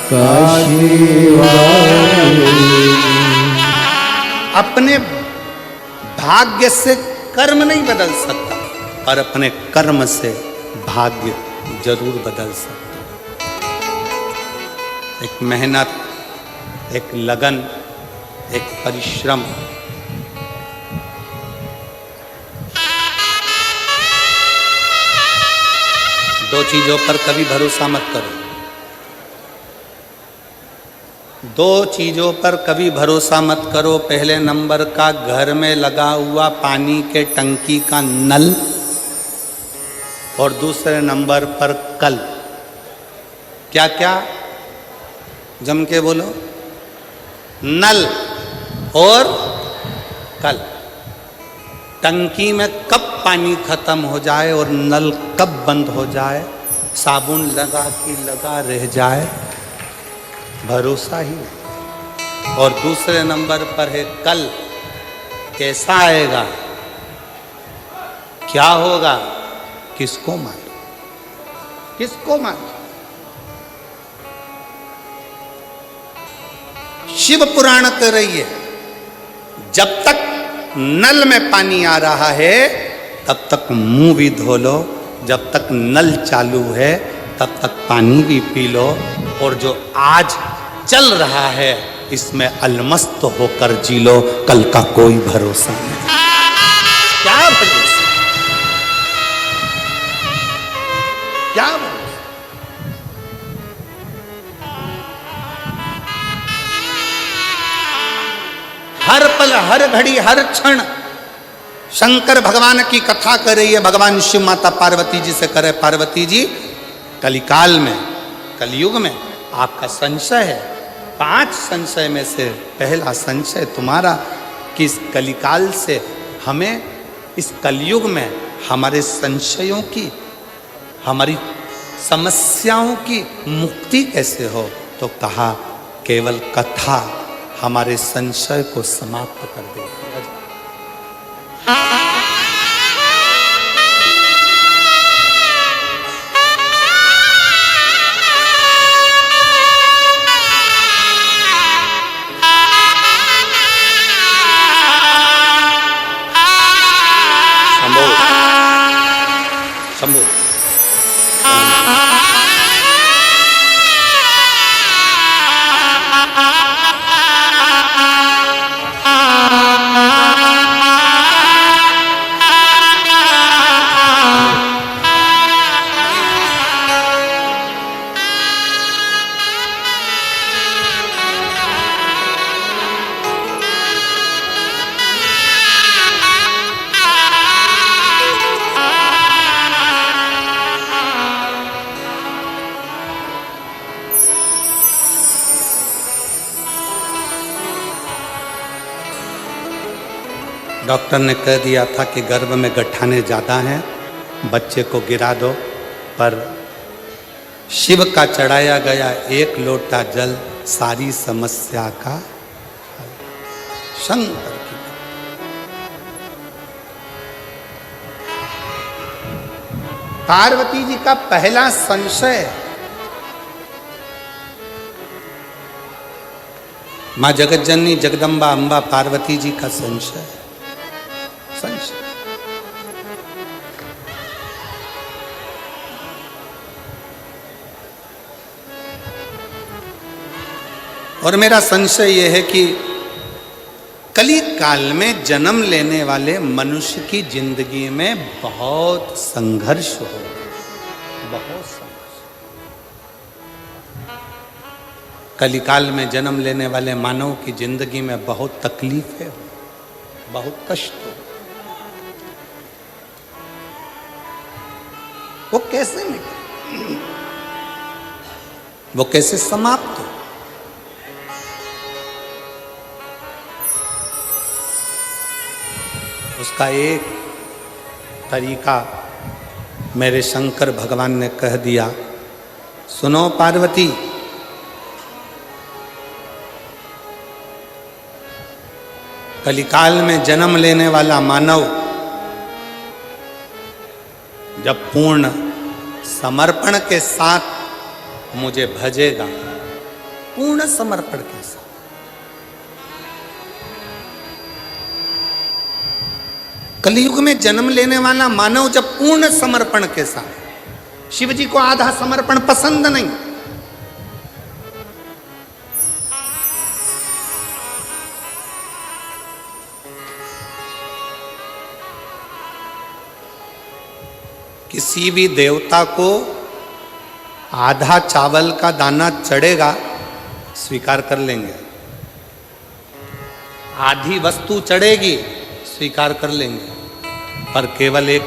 काशी वाले। अपने भाग्य से कर्म नहीं बदल सकता, पर अपने कर्म से भाग्य जरूर बदल सकता। एक मेहनत, एक लगन, एक परिश्रम। दो चीजों पर कभी भरोसा मत करो, दो चीजों पर कभी भरोसा मत करो। पहले नंबर का घर में लगा हुआ पानी के टंकी का नल, और दूसरे नंबर पर कल। क्या क्या? जम के बोलो। नल और कल। टंकी में कब पानी खत्म हो जाए और नल कब बंद हो जाए, साबुन लगा कि लगा रह जाए, भरोसा ही नहीं। और दूसरे नंबर पर है कल, कैसा आएगा, क्या होगा, किसको मालूम, किसको मालूम। शिव पुराण कह रही है, जब तक नल में पानी आ रहा है तब तक मुंह भी धो लो, जब तक नल चालू है तब तक पानी भी पी लो, और जो आज चल रहा है इसमें अलमस्त होकर जी लो, कल का कोई भरोसा नहीं। क्या भरोसा, क्या भरोसा। हर पल, हर घड़ी, हर क्षण शंकर भगवान की कथा कर रही है। भगवान शिव माता पार्वती जी से करे, पार्वती जी कलिकाल में, कलयुग में आपका संशय है। 5 संशय में से पहला संशय तुम्हारा कि इस कलिकाल से हमें, इस कलयुग में हमारे संशयों की, हमारी समस्याओं की मुक्ति कैसे हो। तो कहा केवल कथा हमारे संशय को समाप्त कर देगी। शंभू डॉक्टर ने कह दिया था कि गर्भ में गठाने ज़्यादा हैं, बच्चे को गिरा दो, पर शिव का चढ़ाया गया 1 लोटा जल सारी समस्या का हल। शंकर की पार्वती जी का पहला संशय, मां जगत जननी जगदम्बा अंबा पार्वती जी का संशय। और मेरा संशय यह है कि कली काल में जन्म लेने वाले मनुष्य की जिंदगी में बहुत संघर्ष हो, बहुत संघर्ष। कलिकाल में जन्म लेने वाले मानव की जिंदगी में बहुत तकलीफें, बहुत कष्ट हो। वो कैसे मिटे, वो कैसे समाप्त हो। उसका एक तरीका मेरे शंकर भगवान ने कह दिया, सुनो पार्वती, कलिकाल में जन्म लेने वाला मानव जब पूर्ण समर्पण के साथ मुझे भजेगा, पूर्ण समर्पण के साथ, कलयुग में जन्म लेने वाला मानव जब पूर्ण समर्पण के साथ, शिव जी को आधा समर्पण पसंद नहीं, किसी भी देवता को आधा चावल का दाना चढ़ेगा, स्वीकार कर लेंगे। आधी वस्तु चढ़ेगी, स्वीकार कर लेंगे। पर केवल एक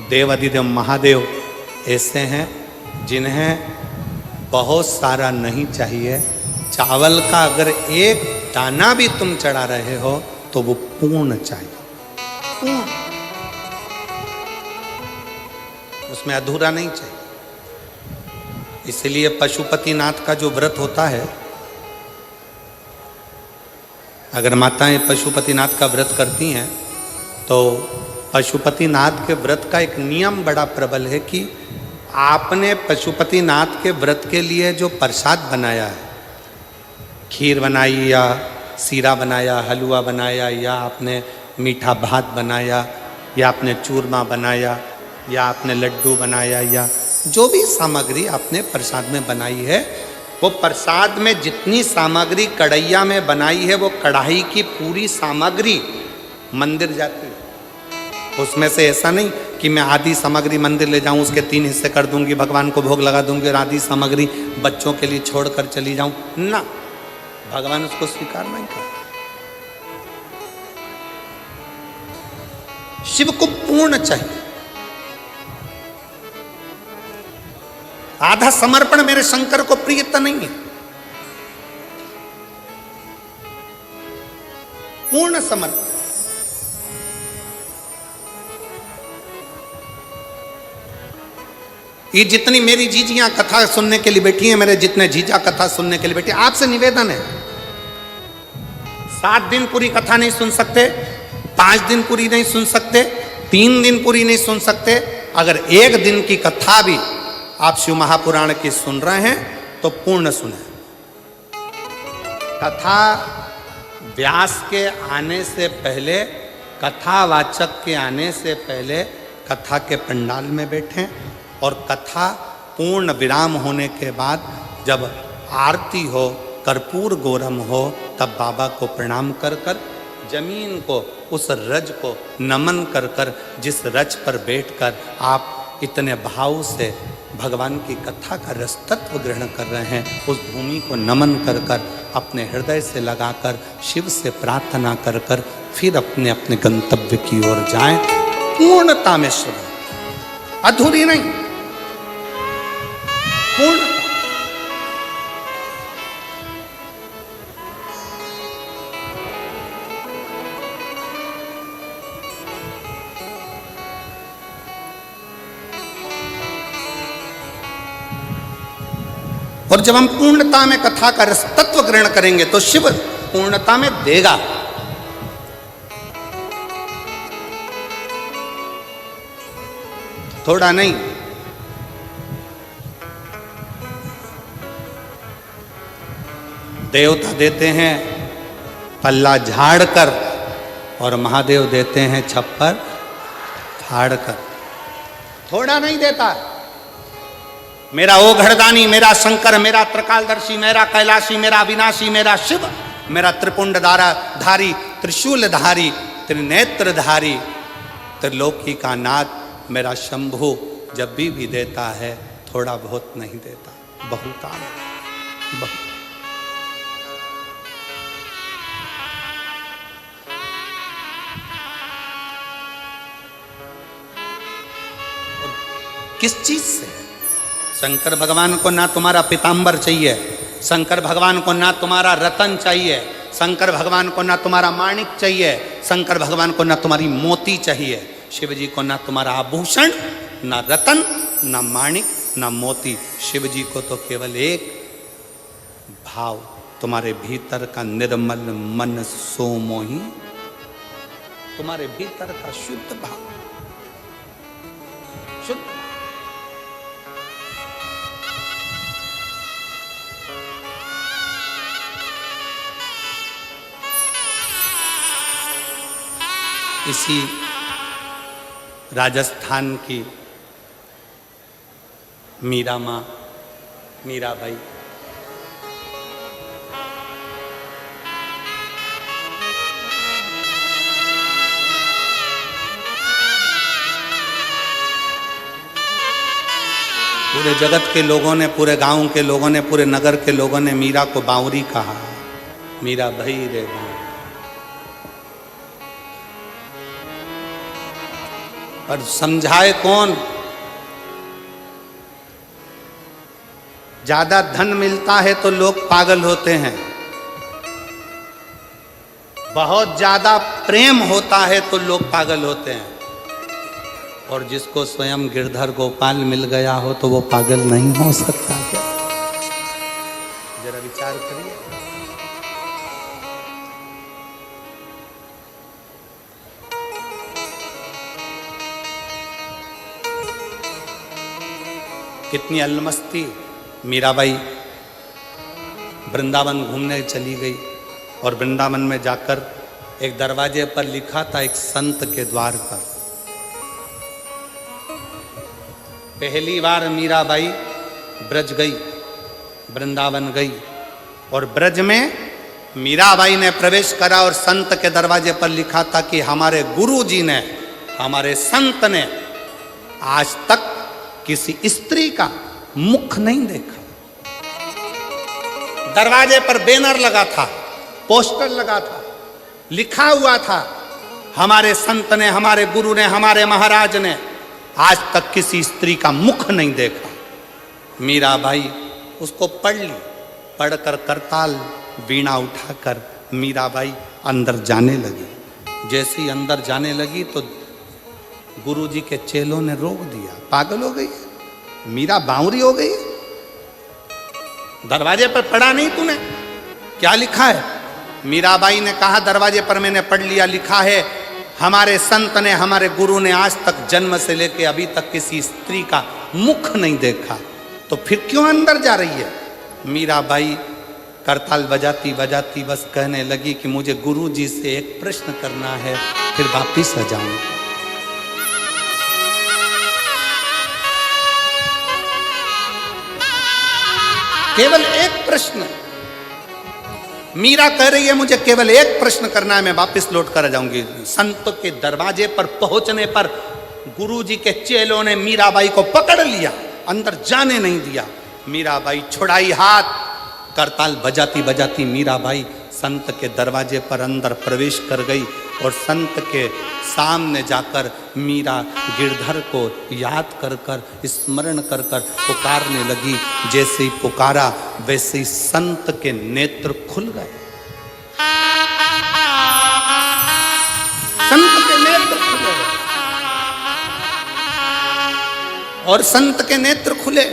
देवाधिदेव महादेव ऐसे हैं जिन्हें बहुत सारा नहीं चाहिए। चावल का अगर एक दाना भी तुम चढ़ा रहे हो तो वो पूर्ण चाहिए, पूर्ण, उसमें अधूरा नहीं चाहिए। इसलिए पशुपतिनाथ का जो व्रत होता है, अगर माताएं पशुपतिनाथ का व्रत करती हैं तो पशुपतिनाथ के व्रत का एक नियम बड़ा प्रबल है कि आपने पशुपतिनाथ के व्रत के लिए जो प्रसाद बनाया है, खीर बनाई या सीरा बनाया, हलवा बनाया, या आपने मीठा भात बनाया, या आपने चूरमा बनाया, या आपने लड्डू बनाया, या जो भी सामग्री आपने प्रसाद में बनाई है, वो प्रसाद में जितनी सामग्री कढ़ैया में बनाई है वो कढ़ाई की पूरी सामग्री मंदिर जाती है। उसमें से ऐसा नहीं कि मैं आधी सामग्री मंदिर ले जाऊं, उसके 3 हिस्से कर दूंगी, भगवान को भोग लगा दूंगी और आधी सामग्री बच्चों के लिए छोड़कर चली जाऊं ना, भगवान उसको स्वीकार नहीं करता। शिव को पूर्ण चाहिए। आधा समर्पण मेरे शंकर को प्रियता नहीं है, पूर्ण समर्पण। ये जितनी मेरी जीजियां कथा सुनने के लिए बैठी हैं, मेरे जितने जीजा कथा सुनने के लिए बैठी, आपसे निवेदन है, 7 दिन पूरी कथा नहीं सुन सकते, 5 दिन पूरी नहीं सुन सकते, 3 दिन पूरी नहीं सुन सकते, अगर 1 दिन की कथा भी आप शिव महापुराण की सुन रहे हैं तो पूर्ण सुने। कथा व्यास के आने से पहले, कथावाचक के आने से पहले कथा के पंडाल में बैठें और कथा पूर्ण विराम होने के बाद जब आरती हो, कर्पूर गौरम हो, तब बाबा को प्रणाम कर कर जमीन को, उस रज को नमन कर कर, जिस रज पर बैठकर आप इतने भाव से भगवान की कथा का रस तत्व ग्रहण कर रहे हैं, उस भूमि को नमन कर कर, अपने हृदय से लगाकर, शिव से प्रार्थना कर कर, फिर अपने अपने गंतव्य की ओर जाएं, पूर्णता में श्रवण, अधूरी नहीं, पूर्ण। और जब हम पूर्णता में कथा का रस तत्व ग्रहण करेंगे तो शिव पूर्णता में देगा। थोड़ा नहीं, देवता देते हैं पल्ला झाड़ कर और महादेव देते हैं छप्पर फाड़ कर, थोड़ा नहीं देता। मेरा ओघड़दानी, मेरा शंकर, मेरा त्रिकालदर्शी, मेरा कैलाशी, मेरा अविनाशी, मेरा शिव, मेरा त्रिपुंडधारी, त्रिशूलधारी, त्रिनेत्रधारी, त्रिलोकी का नाथ, मेरा शंभु जब भी देता है थोड़ा बहुत नहीं देता, बहुत बहुत। किस चीज से? शंकर भगवान को ना तुम्हारा पीताम्बर चाहिए, शंकर भगवान को ना तुम्हारा रतन चाहिए, शंकर भगवान को ना तुम्हारा माणिक चाहिए, शंकर भगवान को ना तुम्हारी मोती चाहिए, शिव जी को ना तुम्हारा आभूषण, ना रतन, ना माणिक, ना मोती। शिव जी को तो केवल एक भाव, तुम्हारे भीतर का निर्मल मन सोमोही, तुम्हारे भीतर का शुद्ध भाव, शुद्ध। इसी राजस्थान की मीरा माँ, मीराबाई, पूरे जगत के लोगों ने, पूरे गांव के लोगों ने, पूरे नगर के लोगों ने मीरा को बावरी कहा। मीरा भई रे बावरी। पर समझाए कौन? ज्यादा धन मिलता है तो लोग पागल होते हैं, बहुत ज्यादा प्रेम होता है तो लोग पागल होते हैं, और जिसको स्वयं गिरधर गोपाल मिल गया हो तो वो पागल नहीं हो सकता क्या? जरा विचार करिए। कितनी अलमस्ती। मीराबाई वृंदावन घूमने चली गई और वृंदावन में जाकर एक दरवाजे पर लिखा था, एक संत के द्वार पर। पहली बार मीराबाई ब्रज गई, वृंदावन गई, और ब्रज में मीराबाई ने प्रवेश करा और संत के दरवाजे पर लिखा था कि हमारे गुरु जी ने, हमारे संत ने आज तक किसी स्त्री का मुख नहीं देखा। दरवाजे पर बैनर लगा था, पोस्टर लगा था, लिखा हुआ था, हमारे संत ने, हमारे गुरु ने, हमारे महाराज ने आज तक किसी स्त्री का मुख नहीं देखा। मीराबाई उसको पढ़ ली, पढ़कर करताल वीणा उठाकर मीराबाई अंदर जाने लगी। जैसे ही अंदर जाने लगी तो गुरुजी के चेलों ने रोक दिया। पागल हो गई, मीरा बावरी हो गई। दरवाजे पर पढ़ा नहीं तूने? क्या लिखा है? मीराबाई ने कहा, दरवाजे पर मैंने पढ़ लिया, लिखा है हमारे संत ने, हमारे गुरु ने आज तक जन्म से लेकर अभी तक किसी स्त्री का मुख नहीं देखा, तो फिर क्यों अंदर जा रही है? मीराबाई करताल बजाती बजाती बस कहने लगी कि मुझे गुरु जी से एक प्रश्न करना है, फिर वापिस आ जाऊंगी। केवल एक प्रश्न। मीरा कह रही है मुझे केवल एक प्रश्न करना है, मैं वापस लौट कर आ जाऊंगी। संत के दरवाजे पर पहुंचने पर गुरुजी के चेलों ने मीराबाई को पकड़ लिया, अंदर जाने नहीं दिया। मीराबाई छुड़ाई हाथ, करताल बजाती बजाती मीराबाई संत के दरवाजे पर अंदर प्रवेश कर गई और संत के सामने जाकर मीरा गिरधर को याद कर कर, स्मरण कर कर पुकारने लगी। जैसे ही पुकारा वैसे ही संत के नेत्र खुल गए। संत के नेत्र खुले और संत के नेत्र खुले।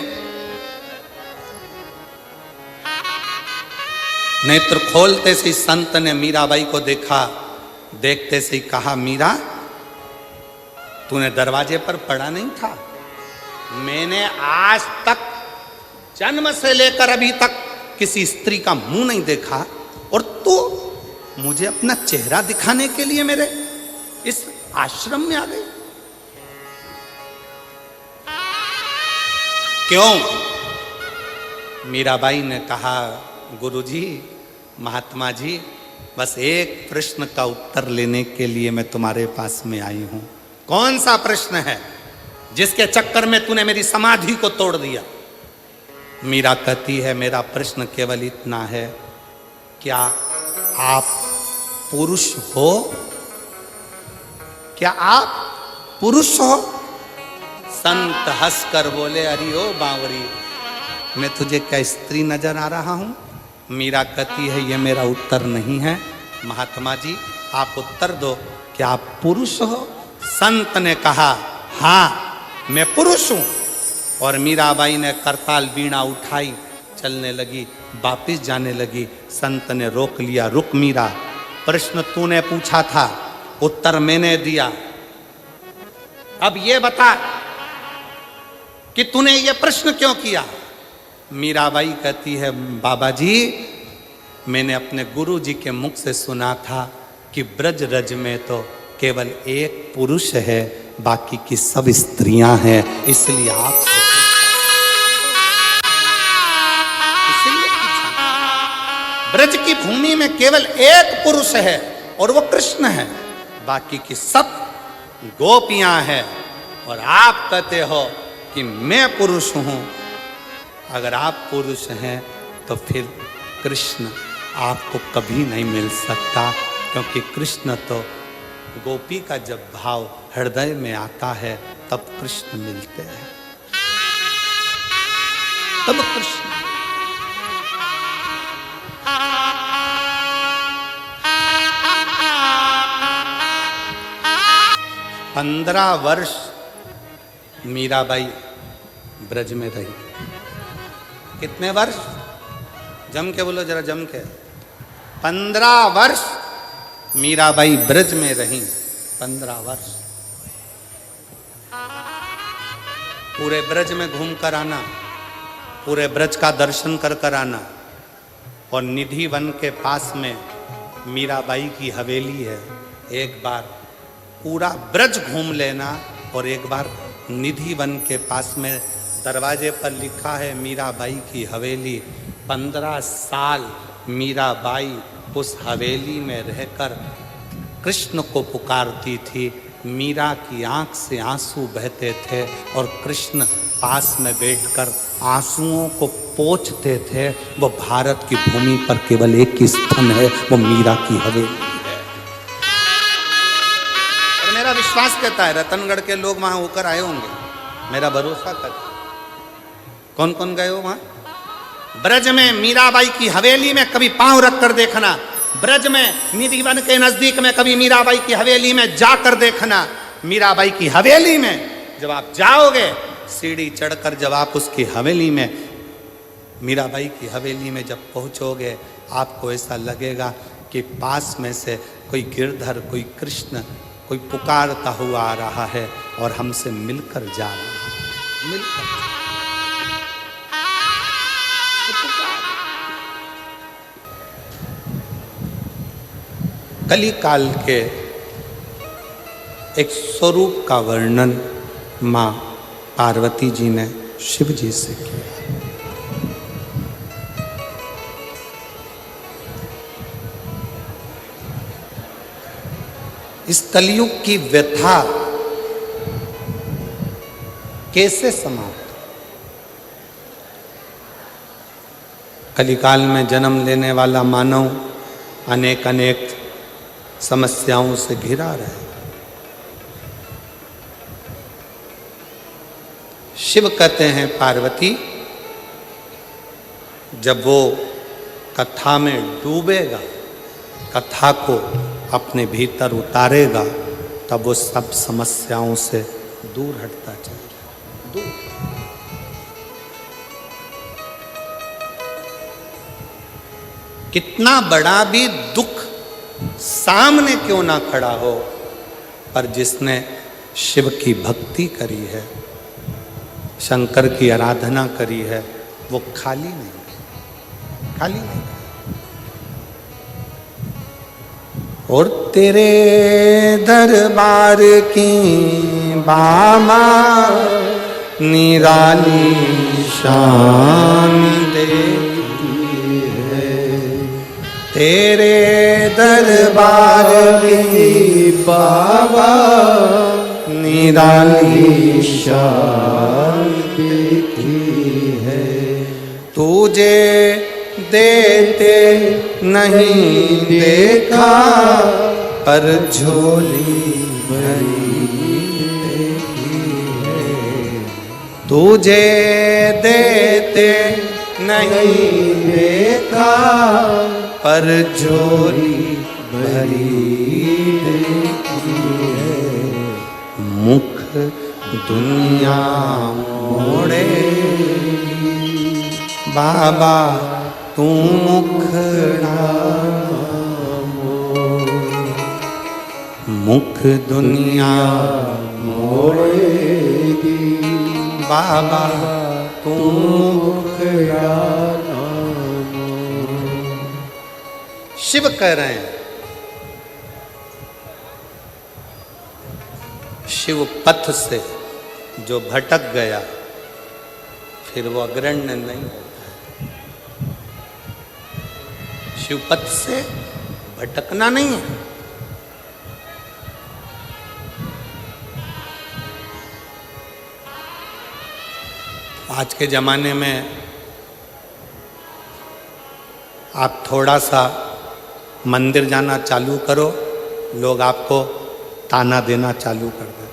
नेत्र खोलते से संत ने मीराबाई को देखा, देखते से ही कहा, मीरा तूने दरवाजे पर पड़ा नहीं था? मैंने आज तक जन्म से लेकर अभी तक किसी स्त्री का मुंह नहीं देखा, और तू मुझे अपना चेहरा दिखाने के लिए मेरे इस आश्रम में आ गई? क्यों? मीराबाई ने कहा, गुरुजी, महात्मा जी, बस एक प्रश्न का उत्तर लेने के लिए मैं तुम्हारे पास में आई हूं। कौन सा प्रश्न है जिसके चक्कर में तूने मेरी समाधि को तोड़ दिया? मीरा कहती है, मेरा प्रश्न केवल इतना है, क्या आप पुरुष हो? क्या आप पुरुष हो? संत हंसकर बोले, अरे ओ बावरी, मैं तुझे क्या स्त्री नजर आ रहा हूं? मीरा कहती है, ये मेरा उत्तर नहीं है, महात्मा जी आप उत्तर दो, क्या आप पुरुष हो? संत ने कहा, हाँ मैं पुरुष हूं। और मीराबाई ने करताल वीणा उठाई, चलने लगी, वापिस जाने लगी। संत ने रोक लिया, रुक मीरा, प्रश्न तूने पूछा था, उत्तर मैंने दिया, अब ये बता कि तूने ये प्रश्न क्यों किया? मीराबाई कहती है, बाबा जी मैंने अपने गुरु जी के मुख से सुना था कि ब्रज रज में तो केवल एक पुरुष है, बाकी की सब स्त्रियां हैं, इसलिए आपसे ब्रज की भूमि में केवल एक पुरुष है और वो कृष्ण है, बाकी की सब गोपियां हैं। और आप कहते हो कि मैं पुरुष हूं, अगर आप पुरुष हैं तो फिर कृष्ण आपको कभी नहीं मिल सकता, क्योंकि कृष्ण तो गोपी का जब भाव हृदय में आता है तब कृष्ण मिलते हैं, तब कृष्ण। 15 वर्ष मीराबाई ब्रज में रही। कितने वर्ष? जम के बोलो जरा, जम के। 15 वर्ष मीराबाई ब्रज में रही। 15 वर्ष पूरे ब्रज में घूम कर आना, पूरे ब्रज का दर्शन कर कर आना। और निधि वन के पास में मीराबाई की हवेली है। एक बार पूरा ब्रज घूम लेना और एक बार निधि वन के पास में दरवाजे पर लिखा है मीराबाई की हवेली। 15 साल मीराबाई उस हवेली में रहकर कृष्ण को पुकारती थी। मीरा की आंख से आंसू बहते थे और कृष्ण पास में बैठकर आंसुओं को पोंछते थे। वो भारत की भूमि पर केवल एक ही स्थान है, वो मीरा की हवेली है। और मेरा विश्वास कहता है रतनगढ़ के लोग वहां होकर आए होंगे, मेरा भरोसा कर। कौन कौन गए हो वहां? ब्रज में मीराबाई की हवेली में कभी पांव रख कर देखना। ब्रज में निधि वन के नजदीक में कभी मीराबाई की हवेली में जाकर देखना। मीराबाई की हवेली में जब आप जाओगे, सीढ़ी चढ़कर जब आप उसकी हवेली में, मीराबाई की हवेली में जब पहुंचोगे, आपको ऐसा लगेगा कि पास में से कोई गिरधर, कोई कृष्ण, कोई पुकारता हुआ आ रहा है और हमसे मिलकर जा रहा है। मिलकर कली काल के एक स्वरूप का वर्णन मां पार्वती जी ने शिव जी से किया। इस कलयुग की व्यथा कैसे समाप्त? कलिकाल में जन्म लेने वाला मानव अनेक अनेक समस्याओं से घिरा रहे। शिव कहते हैं पार्वती, जब वो कथा में डूबेगा, कथा को अपने भीतर उतारेगा, तब वो सब समस्याओं से दूर हटता चलेगा। दूर। कितना बड़ा भी दुख सामने क्यों ना खड़ा हो, पर जिसने शिव की भक्ति करी है, शंकर की आराधना करी है, वो खाली नहीं, खाली नहीं। और तेरे दरबार की बामा निराली शान देखी है, तेरे दरबार की बाबा निराली शान देखी है। तुझे देते नहीं देखा, पर झोली भरी देखी है। तुझे देते नहीं देखा, पर झोली भरी देखी है। मुख दुनिया मोड़े बाबा, तू मुखड़ा मोड़। मुख दुनिया मोड़ेगी बाबा, तू मुखड़ा मोड़। शिव कह रहे हैं, शिव पथ से जो भटक गया फिर वो अग्रण्य नहीं होता। शिव पथ से भटकना नहीं है। आज के जमाने में आप थोड़ा सा मंदिर जाना चालू करो, लोग आपको ताना देना चालू कर देते।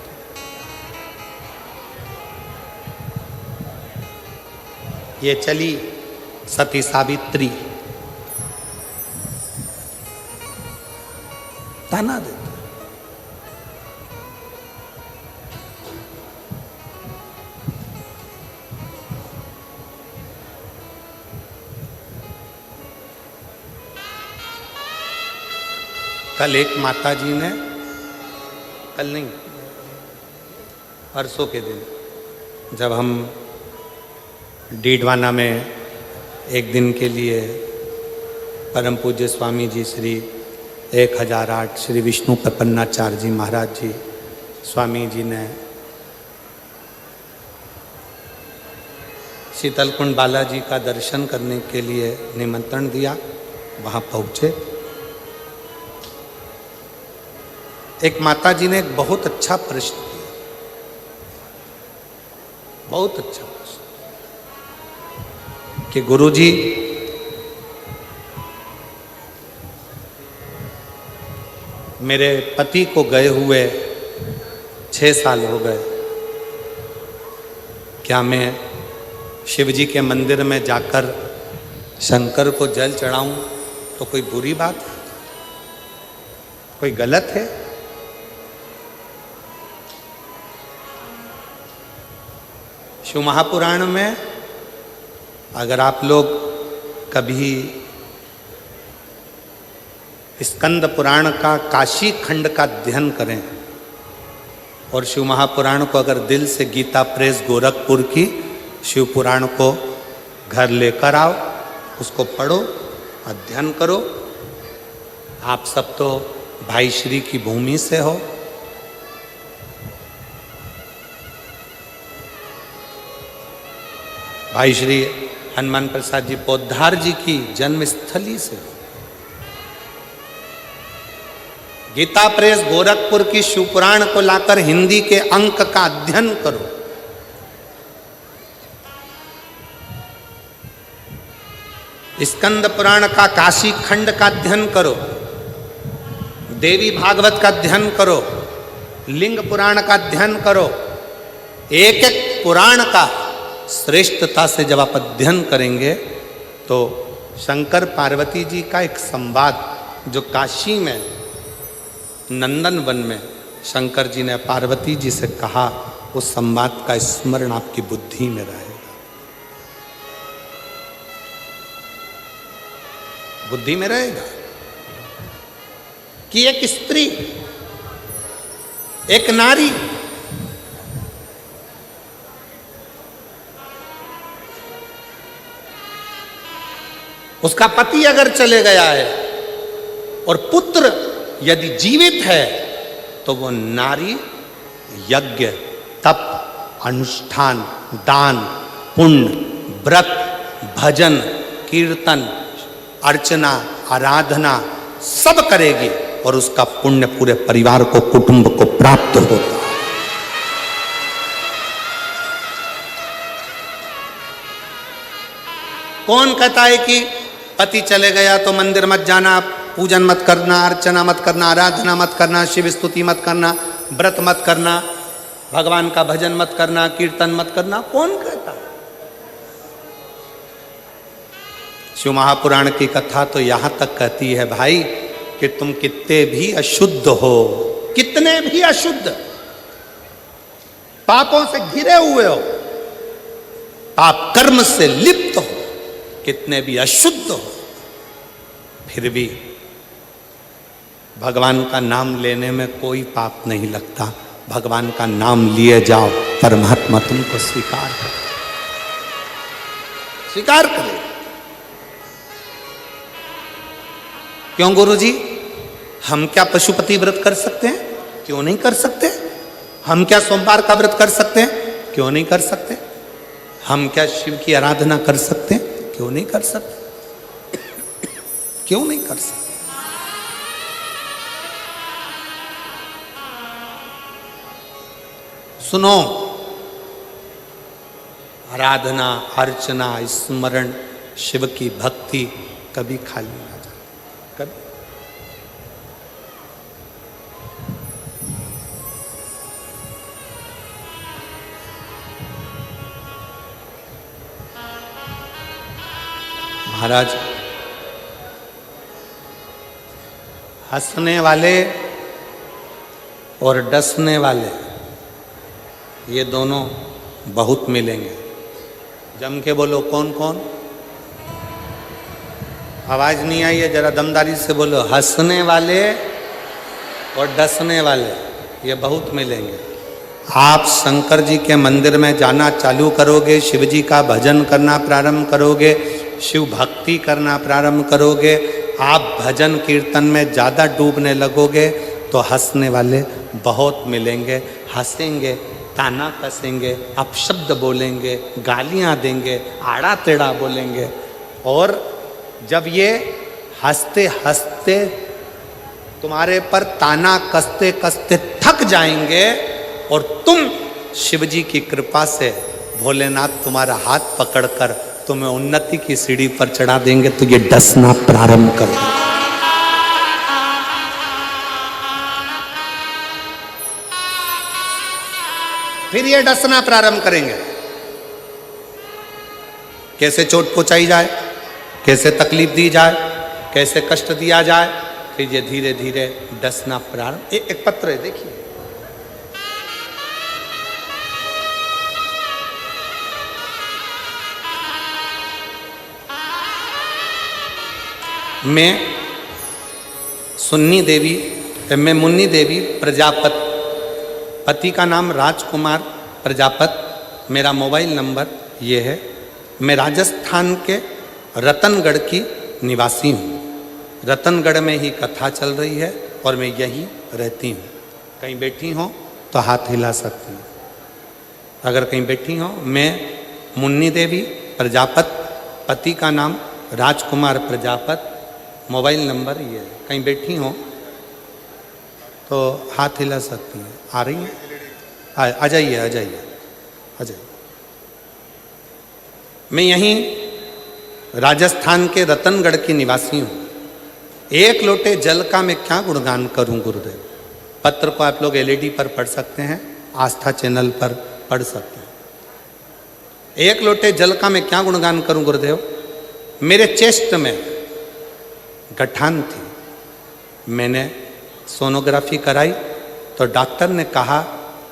ये चली सती सावित्री, ताना देते। कल एक माता जी ने, कल नहीं परसों के दिन, जब हम डीडवाना में एक दिन के लिए परम पूज्य स्वामी जी श्री 1008 श्री विष्णु प्रपन्नाचार्य जी महाराज जी स्वामी जी ने शीतलकुंड बालाजी का दर्शन करने के लिए निमंत्रण दिया, वहाँ पहुँचे। एक माता जी ने एक बहुत अच्छा प्रश्न किया, बहुत अच्छा प्रश्न, कि गुरुजी मेरे पति को गए हुए 6 साल हो गए, क्या मैं शिव जी के मंदिर में जाकर शंकर को जल चढ़ाऊं तो कोई बुरी बात है, कोई गलत है? शिव महापुराण में अगर आप लोग कभी स्कंद पुराण का काशी खंड का अध्ययन करें और शिव महापुराण को अगर दिल से गीता प्रेस गोरखपुर की शिव पुराण को घर लेकर आओ, उसको पढ़ो, अध्ययन करो। आप सब तो भाई श्री की भूमि से हो। भाई श्री हनुमान प्रसाद जी पोद्दार जी की जन्मस्थली से हो। गीता प्रेस गोरखपुर की शिवपुराण को लाकर हिंदी के अंक का अध्ययन करो। स्कंद पुराण का काशी खंड का अध्ययन करो, देवी भागवत का अध्ययन करो, लिंग पुराण का अध्ययन करो। एक एक पुराण का श्रेष्ठता से जब आप अध्ययन करेंगे तो शंकर पार्वती जी का एक संवाद जो काशी में नंदन वन में शंकर जी ने पार्वती जी से कहा, उस संवाद का स्मरण आपकी बुद्धि में रहेगा, बुद्धि में रहेगा कि एक स्त्री, एक नारी उसका पति अगर चले गया है और पुत्र यदि जीवित है तो वो नारी यज्ञ, तप, अनुष्ठान, दान, पुण्य, व्रत, भजन, कीर्तन, अर्चना, आराधना सब करेगी और उसका पुण्य पूरे परिवार को, कुटुंब को प्राप्त होता है। कौन कहता है कि पति चले गया तो मंदिर मत जाना, पूजन मत करना, अर्चना मत करना, आराधना मत करना, शिव स्तुति मत करना, व्रत मत करना, भगवान का भजन मत करना, कीर्तन मत करना? कौन कहता? शिव महापुराण की कथा तो यहां तक कहती है भाई कि तुम कितने भी अशुद्ध हो, कितने भी अशुद्ध, पापों से घिरे हुए हो, पाप कर्म से लिप्त हो, कितने भी अशुद्ध हो, फिर भी भगवान का नाम लेने में कोई पाप नहीं लगता। भगवान का नाम लिए जाओ, परमात्मा तुमको स्वीकार करे, स्वीकार करे। क्यों गुरुजी? हम क्या पशुपति व्रत कर सकते हैं? क्यों नहीं कर सकते? हम क्या सोमवार का व्रत कर सकते हैं? क्यों नहीं कर सकते? हम क्या शिव की आराधना कर सकते हैं? क्यों नहीं कर सकते? क्यों नहीं कर सकते? सुनो, आराधना, अर्चना, स्मरण, शिव की भक्ति कभी खाली ना जाए, कभी। महाराज, हंसने वाले और डसने वाले ये दोनों बहुत मिलेंगे। जम के बोलो, कौन कौन? आवाज नहीं आई है, जरा दमदारी से बोलो। हंसने वाले और डसने वाले ये बहुत मिलेंगे। आप शंकर जी के मंदिर में जाना चालू करोगे, शिव जी का भजन करना प्रारंभ करोगे, शिव भक्ति करना प्रारंभ करोगे, आप भजन कीर्तन में ज़्यादा डूबने लगोगे तो हंसने वाले बहुत मिलेंगे। हंसेंगे, ताना कसेंगे, अपशब्द बोलेंगे, गालियाँ देंगे, आड़ा टेढ़ा बोलेंगे। और जब ये हंसते हंसते तुम्हारे पर ताना कसते कसते थक जाएंगे और तुम शिव जी की कृपा से भोलेनाथ तुम्हारा हाथ पकड़कर तुम्हें उन्नति की सीढ़ी पर चढ़ा देंगे, तो ये डसना प्रारंभ कर दो। फिर ये डसना प्रारंभ करेंगे। कैसे चोट पहुंचाई जाए, कैसे तकलीफ दी जाए, कैसे कष्ट दिया जाए, फिर ये धीरे धीरे डसना प्रारंभ। एक पत्र है, देखिए। मैं मुन्नी देवी प्रजापत, पति का नाम राजकुमार प्रजापत, मेरा मोबाइल नंबर ये है। मैं राजस्थान के रतनगढ़ की निवासी हूँ। रतनगढ़ में ही कथा चल रही है और मैं यहीं रहती हूँ। कहीं बैठी हो तो हाथ हिला सकती हूँ। अगर कहीं बैठी हो, मैं मुन्नी देवी प्रजापत, पति का नाम राजकुमार प्रजापत, मोबाइल नंबर ये है। कहीं बैठी हो तो हाथ हिला सकती हैं। आ रही हैं? आ जाइए, आ जाइए, आ जाइए। मैं यहीं राजस्थान के रतनगढ़ की निवासी हूँ। एक लोटे जल का मैं क्या गुणगान करूँ गुरुदेव। पत्र को आप लोग एलईडी पर पढ़ सकते हैं, आस्था चैनल पर पढ़ सकते हैं। एक लोटे जल का मैं क्या गुणगान करूँ गुरुदेव। मेरे चेस्ट में गठान थी, मैंने सोनोग्राफी कराई तो डॉक्टर ने कहा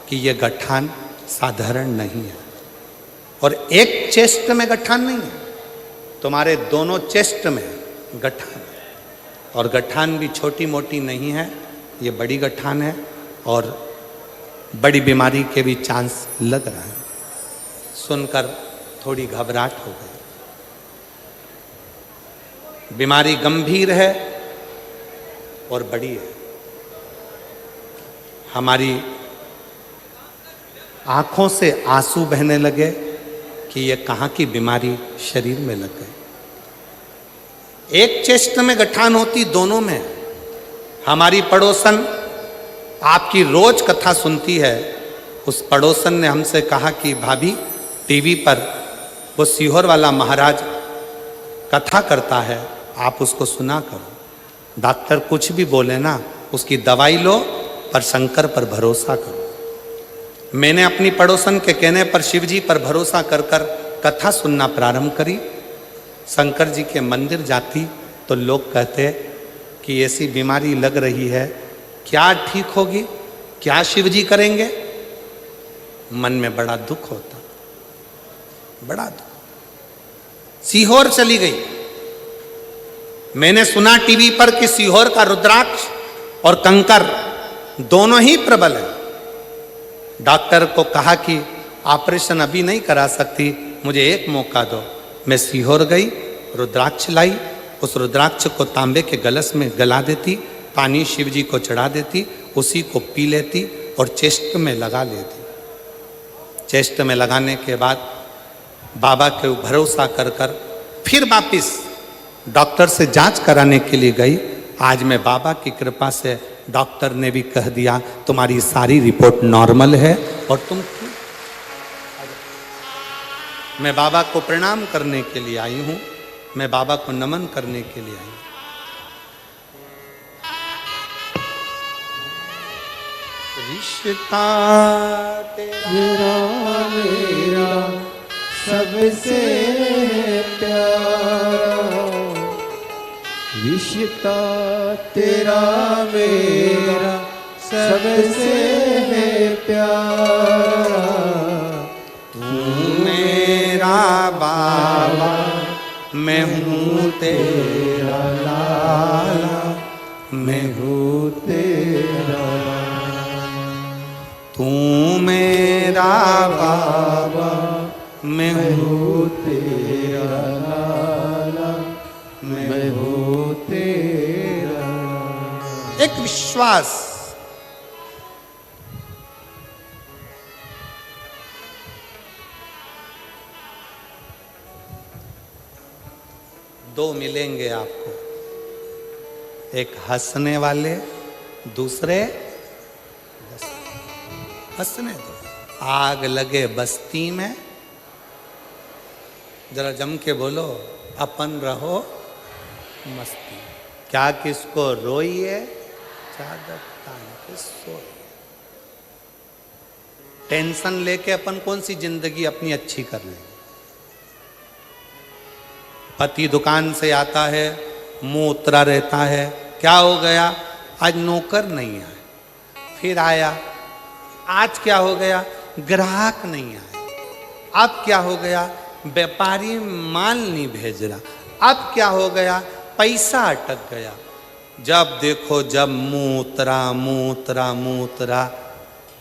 कि ये गठान साधारण नहीं है। और एक चेस्ट में गठान नहीं है, तुम्हारे दोनों चेस्ट में गठान है। और गठान भी छोटी मोटी नहीं है, ये बड़ी गठान है और बड़ी बीमारी के भी चांस लग रहा है। सुनकर थोड़ी घबराहट हो गई। बीमारी गंभीर है और बड़ी है। हमारी आंखों से आंसू बहने लगे कि ये कहाँ की बीमारी शरीर में लग गई। एक चेस्ट में गठान होती, दोनों में। हमारी पड़ोसन आपकी रोज कथा सुनती है। उस पड़ोसन ने हमसे कहा कि भाभी, टीवी पर वो सीहोर वाला महाराज कथा करता है, आप उसको सुना करो। डॉक्टर कुछ भी बोले ना, उसकी दवाई लो पर शंकर पर भरोसा करो। मैंने अपनी पड़ोसन के कहने पर शिव जी पर भरोसा कर कर कथा सुनना प्रारंभ करी। शंकर जी के मंदिर जाती तो लोग कहते कि ऐसी बीमारी लग रही है, क्या ठीक होगी, क्या शिव जी करेंगे। मन में बड़ा दुख होता, बड़ा दुख। सीहोर चली गई। मैंने सुना टीवी पर कि सीहोर का रुद्राक्ष और कंकर दोनों ही प्रबल है। डॉक्टर को कहा कि ऑपरेशन अभी नहीं करा सकती, मुझे एक मौका दो। मैं सीहोर गई, रुद्राक्ष लाई, उस रुद्राक्ष को तांबे के गलस में गला देती, पानी शिव जी को चढ़ा देती, उसी को पी लेती और चेस्ट में लगा लेती। चेस्ट में लगाने के बाद बाबा के भरोसा कर कर फिर वापिस डॉक्टर से जांच कराने के लिए गई। आज मैं बाबा की कृपा से, डॉक्टर ने भी कह दिया तुम्हारी सारी रिपोर्ट नॉर्मल है और तुम ठीक। मैं बाबा को प्रणाम करने के लिए आई हूँ। मैं बाबा को नमन करने के लिए आई। रिश्ता तेरा मेरा सबसे प्यारा, रिश्ता तेरा मेरा सबसे प्यारा। तू मेरा बाबा, मैं हूँ तेरा लाला, मैं हूँ तेरा। तू मेरा बाबा, मैं हूँ तेरा लाला, मैं हूँ तेरा। एक विश्वास, दो मिलेंगे आपको, एक हंसने वाले, दूसरे हंसने दो। आग लगे बस्ती में, जरा जम के बोलो, अपन रहो मस्ती। क्या किसको रोइए, चादर तान के सोइए। टेंशन लेके अपन कौन सी जिंदगी अपनी अच्छी कर लेंगे। पति दुकान से आता है, मुंह उतरा रहता है, क्या हो गया, आज नौकर नहीं आए। फिर आया, आज क्या हो गया, ग्राहक नहीं आए। अब क्या हो गया, व्यापारी माल नहीं भेज रहा। अब क्या हो गया, पैसा अटक गया। जब देखो जब मुंह उतरा, मुंह उतरा, मुंह उतरा।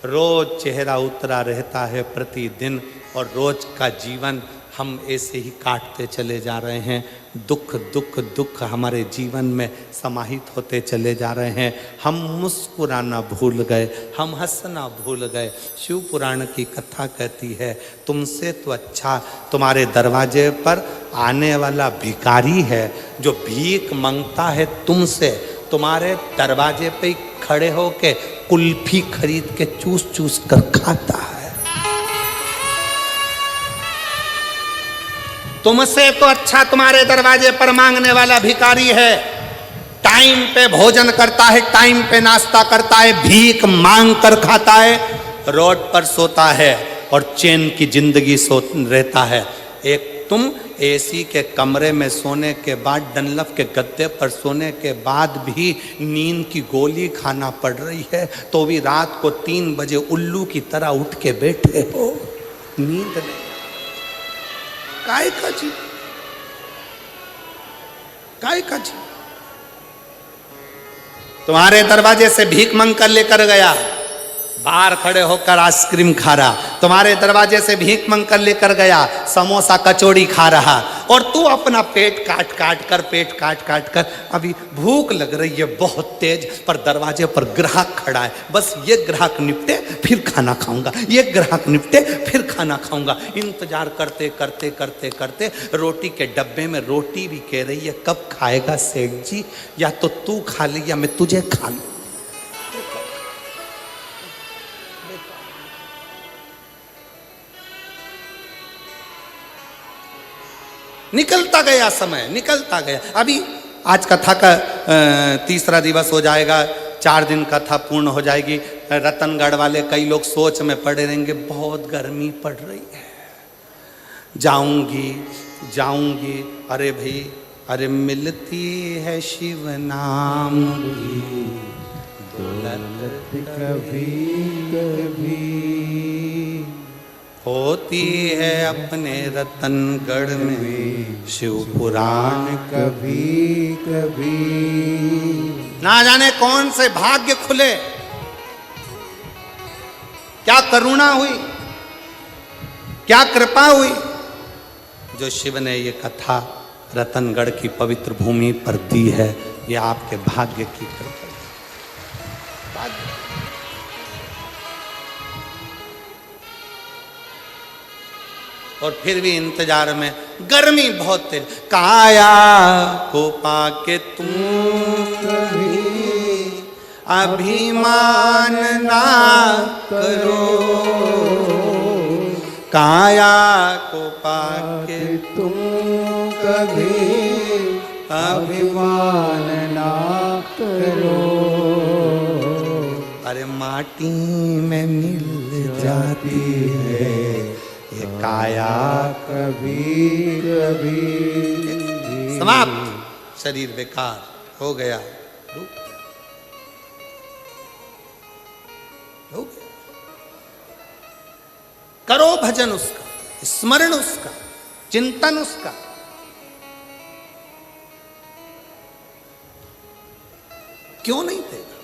रोज चेहरा उतरा रहता है प्रतिदिन, और रोज का जीवन हम ऐसे ही काटते चले जा रहे हैं। दुख दुख दुख हमारे जीवन में समाहित होते चले जा रहे हैं। हम मुस्कुराना भूल गए, हम हंसना भूल गए। शिव पुराण की कथा कहती है, तुमसे तो अच्छा तुम्हारे दरवाजे पर आने वाला भिखारी है, जो भीख मांगता है तुमसे, तुम्हारे दरवाजे पे ही खड़े होके कुल्फी खरीद के चूस चूस कर खाता है। तुमसे तो अच्छा तुम्हारे दरवाजे पर मांगने वाला भिखारी है। टाइम पे भोजन करता है, टाइम पे नाश्ता करता है, भीख मांग कर खाता है, रोड पर सोता है और चैन की जिंदगी रहता है। एक तुम एसी के कमरे में सोने के बाद, डनलप के गद्दे पर सोने के बाद भी नींद की गोली खाना पड़ रही है, तो भी रात को 3 बजे उल्लू की तरह उठ के बैठे हो। नींद नहीं, काय का जी, काय का जी। तुम्हारे दरवाजे से भीख मांग कर लेकर गया, बाहर खड़े होकर आइसक्रीम खा रहा। तुम्हारे दरवाजे से भीख मांग कर लेकर गया, समोसा कचौड़ी खा रहा, और तू अपना पेट काट काट कर अभी भूख लग रही है बहुत तेज, पर दरवाजे पर ग्राहक खड़ा है। बस ये ग्राहक निपटे फिर खाना खाऊंगा, ये ग्राहक निपटे फिर खाना खाऊंगा। इंतजार करते करते करते करते रोटी के डब्बे में रोटी भी कह रही है, कब खाएगा सेठ जी, या तो तू खा ले या मैं तुझे खा लूं। निकलता गया समय, निकलता गया। अभी आज कथा का 3रा दिवस हो जाएगा, 4 दिन कथा पूर्ण हो जाएगी। रतनगढ़ वाले कई लोग सोच में पड़े रहेंगे, बहुत गर्मी पड़ रही है, जाऊंगी। अरे भाई, अरे मिलती है शिव नाम की दौलत कभी कभी, होती है अपने रतनगढ़ में शिव पुराण कभी कभी। ना जाने कौन से भाग्य खुले, क्या करुणा हुई, क्या कृपा हुई, जो शिव ने ये कथा रतनगढ़ की पवित्र भूमि पर दी है। ये आपके भाग्य की कृपा। और फिर भी इंतजार में, गर्मी बहुत तेज। काया को पाके तुम कभी अभिमान ना करो, काया को पाके तुम कभी अभिमान ना करो। अरे माटी में मिल जाती है ये काया। कभी कभी समाप्त। शरीर बेकार हो गया, हो गया। करो भजन उसका, स्मरण उसका, चिंतन उसका। क्यों नहीं देगा?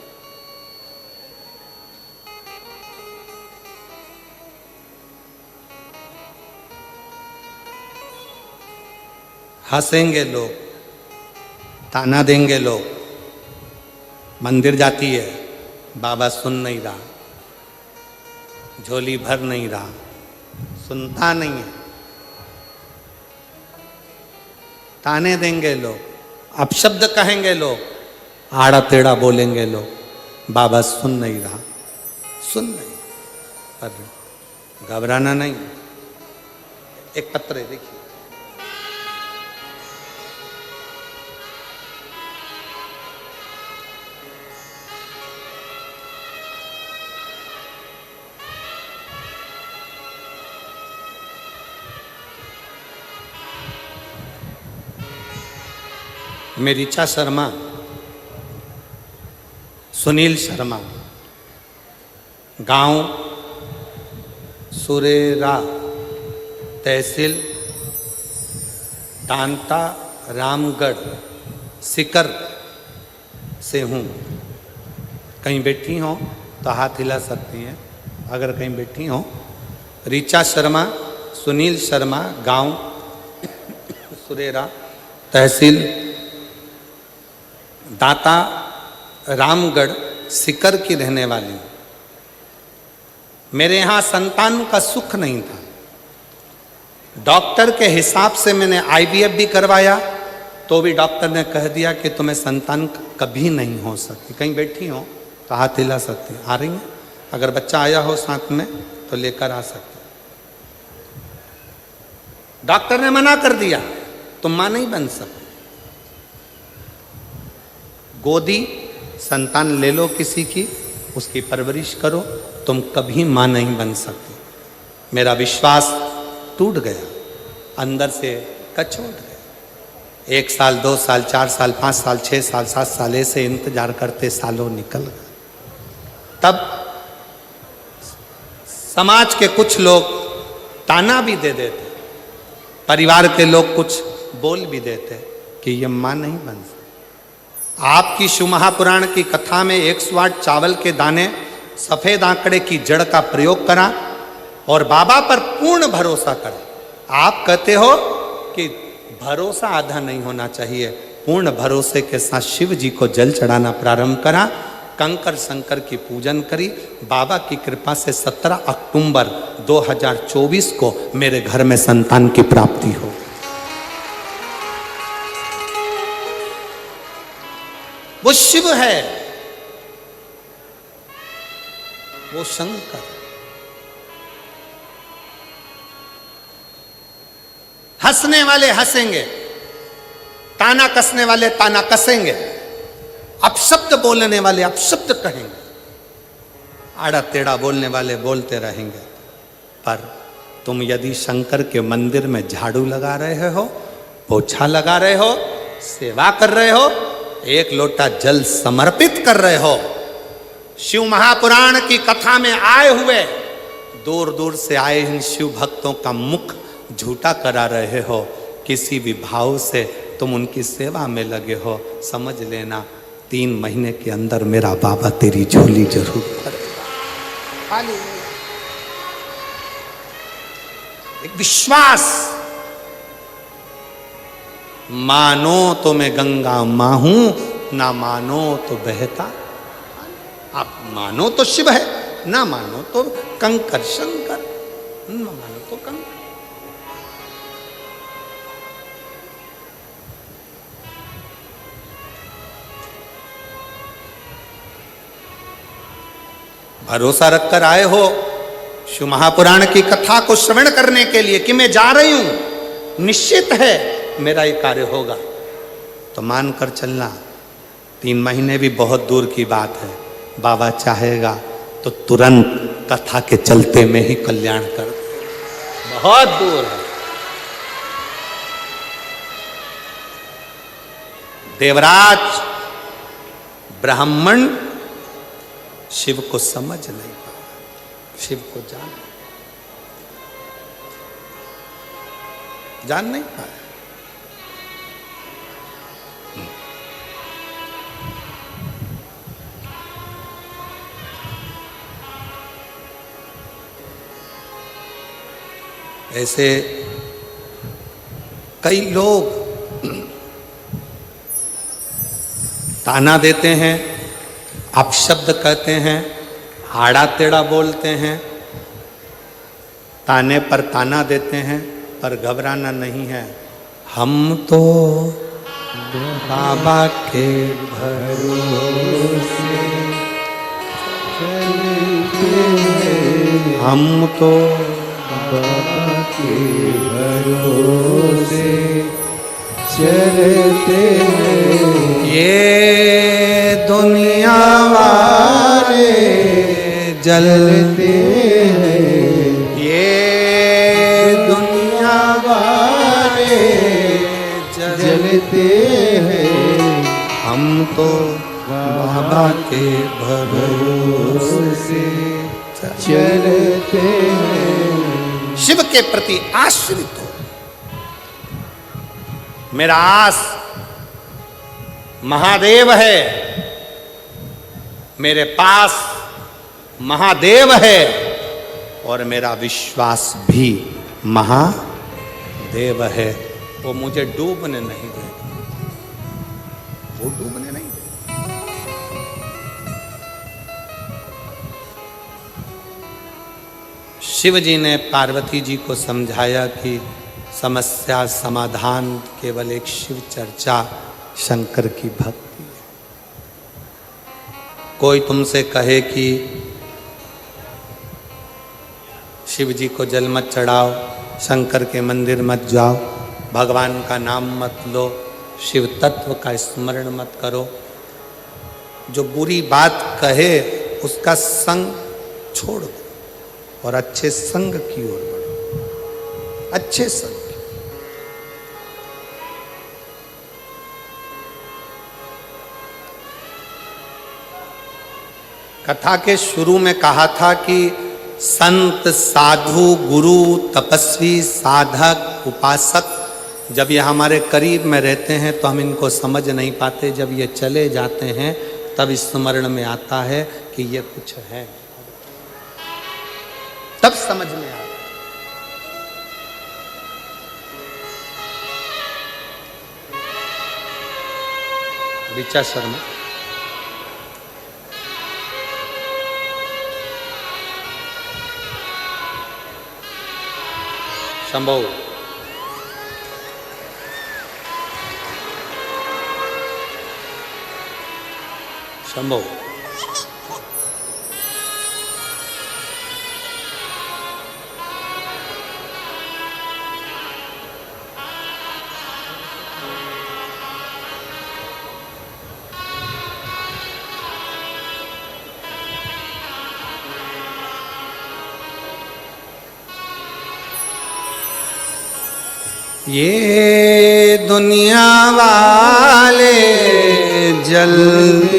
हंसेंगे लोग, ताना देंगे लोग। मंदिर जाती है, बाबा सुन नहीं रहा, झोली भर नहीं रहा, सुनता नहीं है। ताने देंगे लोग, अपशब्द कहेंगे लोग, आड़ा टेढ़ा बोलेंगे लोग। बाबा सुन नहीं रहा, सुन नहीं। पर घबराना नहीं। एक पत्र है, देखिए। मैं ऋचा शर्मा, सुनील शर्मा, गांव सुरेरा, तहसील तांता रामगढ़ सिकर से हूँ। कहीं बैठी हो तो हाथ हिला सकती हैं अगर कहीं बैठी हो। ऋचा शर्मा, सुनील शर्मा, गांव सुरेरा, तहसील दाता रामगढ़ सिकर की रहने वाली हूँ। मेरे यहाँ संतान का सुख नहीं था। डॉक्टर के हिसाब से मैंने आईवीएफ भी करवाया तो भी डॉक्टर ने कह दिया कि तुम्हें संतान कभी नहीं हो सकती। कहीं बैठी हो तो हाथ हिला सकती, आ रही हैं। अगर बच्चा आया हो साथ में तो लेकर आ सकते। डॉक्टर ने मना कर दिया, तुम मां नहीं बन सकती। गोदी संतान ले लो किसी की, उसकी परवरिश करो, तुम कभी मां नहीं बन सकती। मेरा विश्वास टूट गया, अंदर से कचोट गया। 1 साल, 2 साल, 4 साल, 5 साल, 6 साल, 7 साल ऐसे इंतजार करते सालों निकल गए। तब समाज के कुछ लोग ताना भी दे देते, परिवार के लोग कुछ बोल भी देते कि ये मां नहीं बन सकती। आपकी शिव महापुराण की कथा में 108 चावल के दाने, सफेद आंकड़े की जड़ का प्रयोग करा और बाबा पर पूर्ण भरोसा करा। आप कहते हो कि भरोसा आधा नहीं होना चाहिए। पूर्ण भरोसे के साथ शिव जी को जल चढ़ाना प्रारंभ करा, कंकर शंकर की पूजन करी। बाबा की कृपा से 17 अक्टूबर 2024 को मेरे घर में संतान की प्राप्ति हो। वो शिव है, वो शंकर। हंसने वाले हंसेंगे, ताना कसने वाले ताना कसेंगे, अपशब्द बोलने वाले अपशब्द कहेंगे, आड़ा टेढ़ा बोलने वाले बोलते रहेंगे। पर तुम यदि शंकर के मंदिर में झाड़ू लगा रहे हो, पोछा लगा रहे हो, सेवा कर रहे हो, 1 लोटा जल समर्पित कर रहे हो, शिव महापुराण की कथा में आए हुए दूर दूर से आए इन शिव भक्तों का मुख झूठा करा रहे हो, किसी भी भाव से तुम उनकी सेवा में लगे हो, समझ लेना 3 महीने के अंदर मेरा बाबा तेरी झोली जरूर भरेगा। एक विश्वास, मानो तो मैं गंगा मां हूं, ना मानो तो बहता। आप मानो तो शिव है, ना मानो तो कंकर शंकर, ना मानो तो कंकर। भरोसा रखकर आए हो शिव महापुराण की कथा को श्रवण करने के लिए कि मैं जा रही हूं, निश्चित है मेरा ये कार्य होगा। तो मान कर चलना 3 महीने भी बहुत दूर की बात है। बाबा चाहेगा तो तुरंत कथा के चलते में ही कल्याण कर दे। बहुत दूर है। देवराज ब्राह्मण शिव को समझ नहीं पाया, शिव को जान नहीं पाया। ऐसे कई लोग ताना देते हैं, अपशब्द कहते हैं, आड़ा टेढ़ा बोलते हैं, ताने पर ताना देते हैं, पर घबराना नहीं है। हम तो बाबा के भरोसे, हम तो बाबा के भरोसे चलते हैं। ये दुनिया वाले जलते हैं, ये दुनिया वाले जलते हैं। हम तो बाबा के भरोसे चलते हैं। शिव के प्रति आश्रित हो। मेरा आस महादेव है, मेरे पास महादेव है, और मेरा विश्वास भी महादेव है। वो मुझे डूबने नहीं देगा, वो डूबने नहीं देगा। शिव जी ने पार्वती जी को समझाया कि समस्या समाधान केवल एक शिव चर्चा, शंकर की भक्ति है। कोई तुमसे कहे कि शिव जी को जल मत चढ़ाओ, शंकर के मंदिर मत जाओ, भगवान का नाम मत लो, शिव तत्व का स्मरण मत करो, जो बुरी बात कहे उसका संग छोड़ दो और अच्छे संग की ओर बढ़ो। अच्छे संग। कथा के शुरू में कहा था कि संत, साधु, गुरु, तपस्वी, साधक, उपासक जब ये हमारे करीब में रहते हैं तो हम इनको समझ नहीं पाते। जब ये चले जाते हैं तब स्मरण में आता है कि ये कुछ है, तब समझ में आता है। ऋचा शर्मा, संभव, संभव, ये दुनिया वाले जलते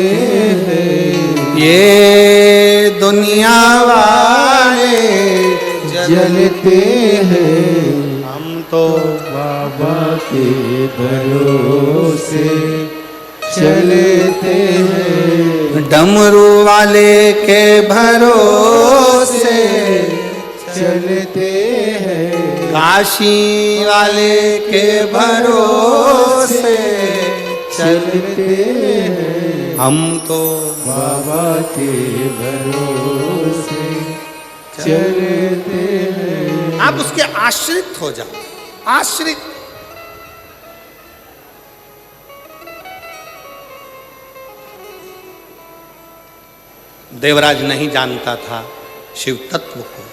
हैं, ये दुनिया वाले जलते हैं। हम तो बाबा के भरोसे चलते हैं। डमरू वाले के भरोसे चलते हैं। काशी वाले के भरोसे चलते हैं। हम तो बाबा के भरोसे चलते हैं। आप उसके आश्रित हो जाओ, आश्रित। देवराज नहीं जानता था शिव तत्व को,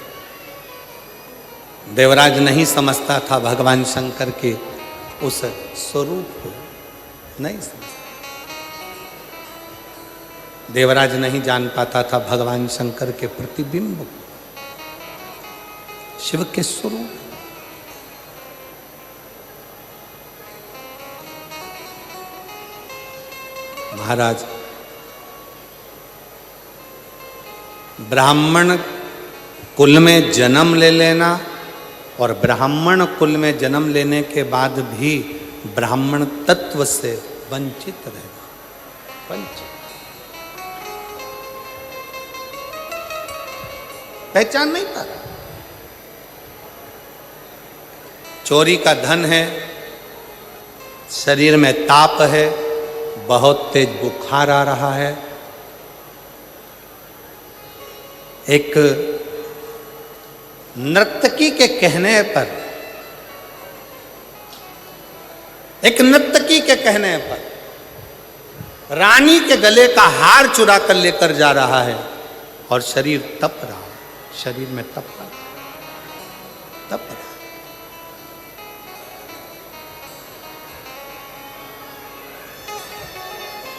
देवराज नहीं समझता था भगवान शंकर के उस स्वरूप को नहीं समझ। देवराज नहीं जान पाता था भगवान शंकर के प्रतिबिंब को, शिव के स्वरूप। महाराज, ब्राह्मण कुल में जन्म ले लेना और ब्राह्मण कुल में जन्म लेने के बाद भी ब्राह्मण तत्व से वंचित रहना, वंचित, पहचान नहीं पाता। चोरी का धन है, शरीर में ताप है, बहुत तेज बुखार आ रहा है, एक नर्तकी के कहने पर, एक नर्तकी के कहने पर रानी के गले का हार चुरा कर लेकर जा रहा है और शरीर तप रहा है, शरीर में तप रहा, तप रहा।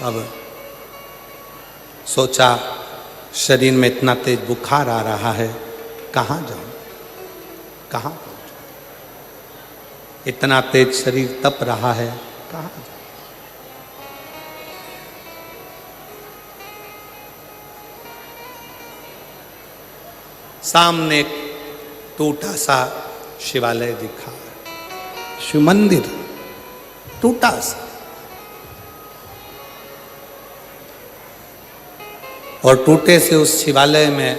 अब सोचा शरीर में इतना तेज बुखार आ रहा है, कहाँ जाऊं, कहाँ पहुंचूं, इतना तेज शरीर तप रहा है, कहाँ जाऊं। सामने एक टूटा सा शिवालय दिखा, शिव मंदिर टूटा सा, और टूटे से उस शिवालय में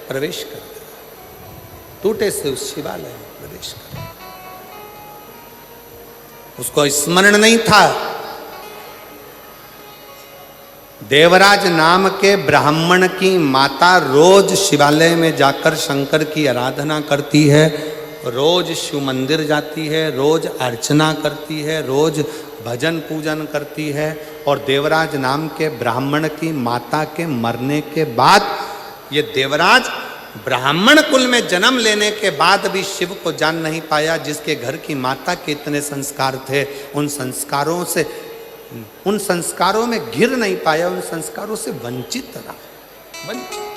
प्रवेश कर गया, टूटे से उस शिवालय में प्रवेश कर गया। उसको स्मरण नहीं था देवराज नाम के ब्राह्मण की माता रोज शिवालय में जाकर शंकर की आराधना करती है, रोज शिव मंदिर जाती है, रोज अर्चना करती है, रोज भजन पूजन करती है। और देवराज नाम के ब्राह्मण की माता के मरने के बाद ये देवराज ब्राह्मण कुल में जन्म लेने के बाद भी शिव को जान नहीं पाया। जिसके घर की माता के इतने संस्कार थे, उन संस्कारों से, उन संस्कारों में घिर नहीं पाया, उन संस्कारों से वंचित रहा, वंचित।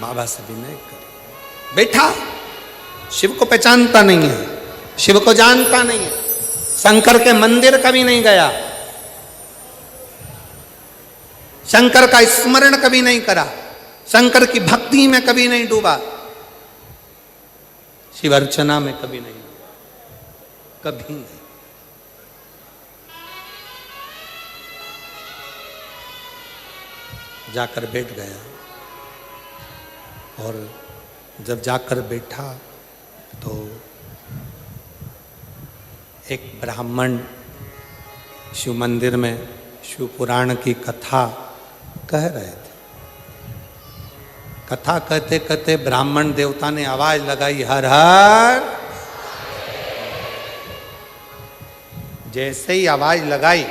बाबा से विनय कर बैठा, शिव को पहचानता नहीं है, शिव को जानता नहीं है, शंकर के मंदिर कभी नहीं गया, शंकर का स्मरण कभी नहीं करा, शंकर की भक्ति में कभी नहीं डूबा, शिव अर्चना में कभी नहीं, कभी नहीं। जाकर बैठ गया, और जब जाकर बैठा तो एक ब्राह्मण शिव मंदिर में शिव पुराण की कथा कह रहे थे। कथा कहते कहते ब्राह्मण देवता ने आवाज लगाई, हर हर। जैसे ही आवाज लगाई,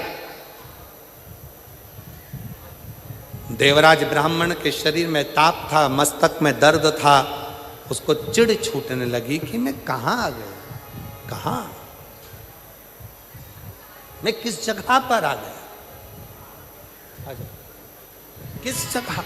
देवराज ब्राह्मण के शरीर में ताप था, मस्तक में दर्द था, उसको चिढ़ छूटने लगी कि मैं कहां आ गया, कहां, मैं किस जगह पर आ गया, किस जगह।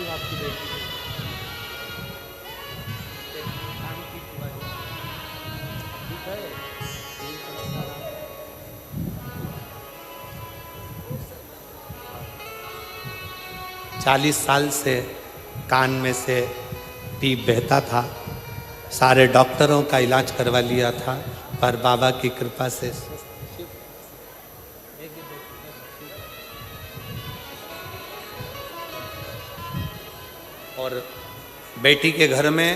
आपकी बेटी 40 साल से कान में से टीप बहता था, सारे डॉक्टरों का इलाज करवा लिया था, पर बाबा की कृपा से और बेटी के घर में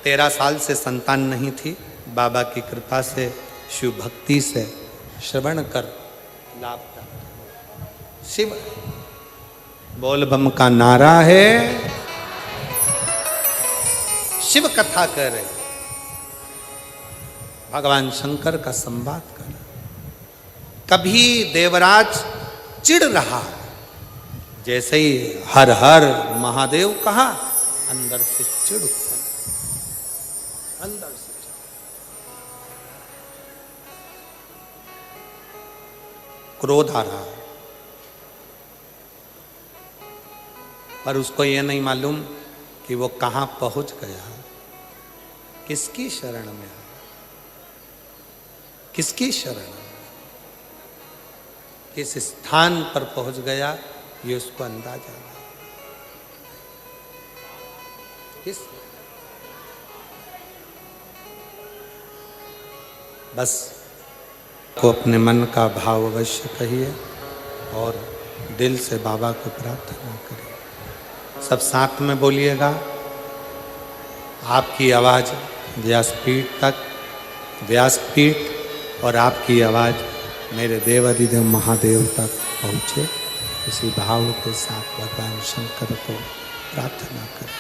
13 साल से संतान नहीं थी। बाबा की कृपा से, शिव भक्ति से श्रवण कर लाभ प्राप्त। शिव बोल बम का नारा है, शिव कथा कर रहे, भगवान शंकर का संवाद कर। कभी देवराज चिढ़ रहा, जैसे ही हर हर महादेव कहा, अंदर से चिढ़ उत्पन्न, अंदर से क्रोध आ रहा, पर उसको यह नहीं मालूम कि वो कहां पहुंच गया, किसकी शरण में आया, किसकी शरण, किस स्थान पर पहुंच गया, ये उसको अंदाजा नहीं। किस बस को अपने मन का भाव अवश्य कहिए और दिल से बाबा को प्रार्थना करिए। सब साथ में बोलिएगा। आपकी आवाज़ व्यासपीठ तक, व्यासपीठ और आपकी आवाज़ मेरे देवाधिदेव महादेव तक पहुँचे, इसी भाव के साथ भगवान शंकर को प्रार्थना करें।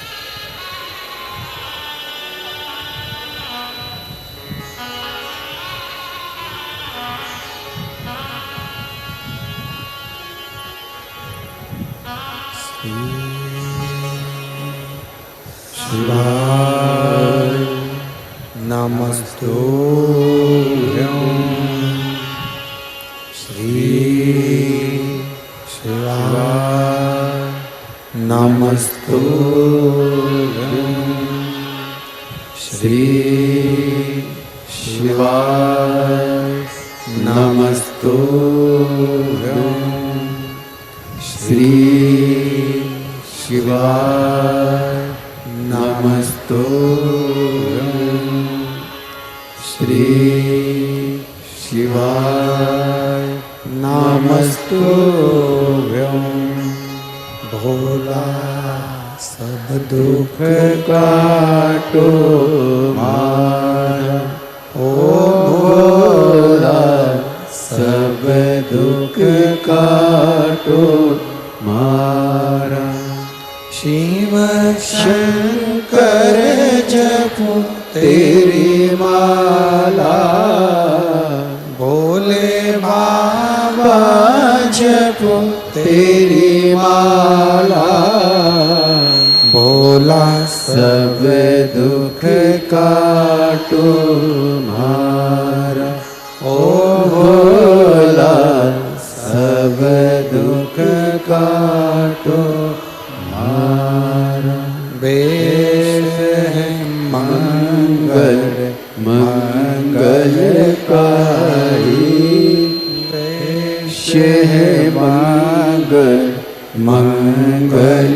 शिवाय नमस्तुभ्यं, श्री शिवाय नमस्तुभ्यं, श्री शिवाय नमस्तुभ्यं, श्री शिवाय नमस्तुभ्यं, श्री शिवाय नमस्तुभ्यं। भोला सब दुख काटो मारा, ओ भोला सब दुख काटो मारा। शिव शंकर जपो तेरी माला, भोले बाबा जपो तेरी माला, भोला सब दुख काटो मारा, ओ भोला सब दुख काटो मारा। वेश है मंगल मंगलकारी, वेश है मंगल मंगलकारी।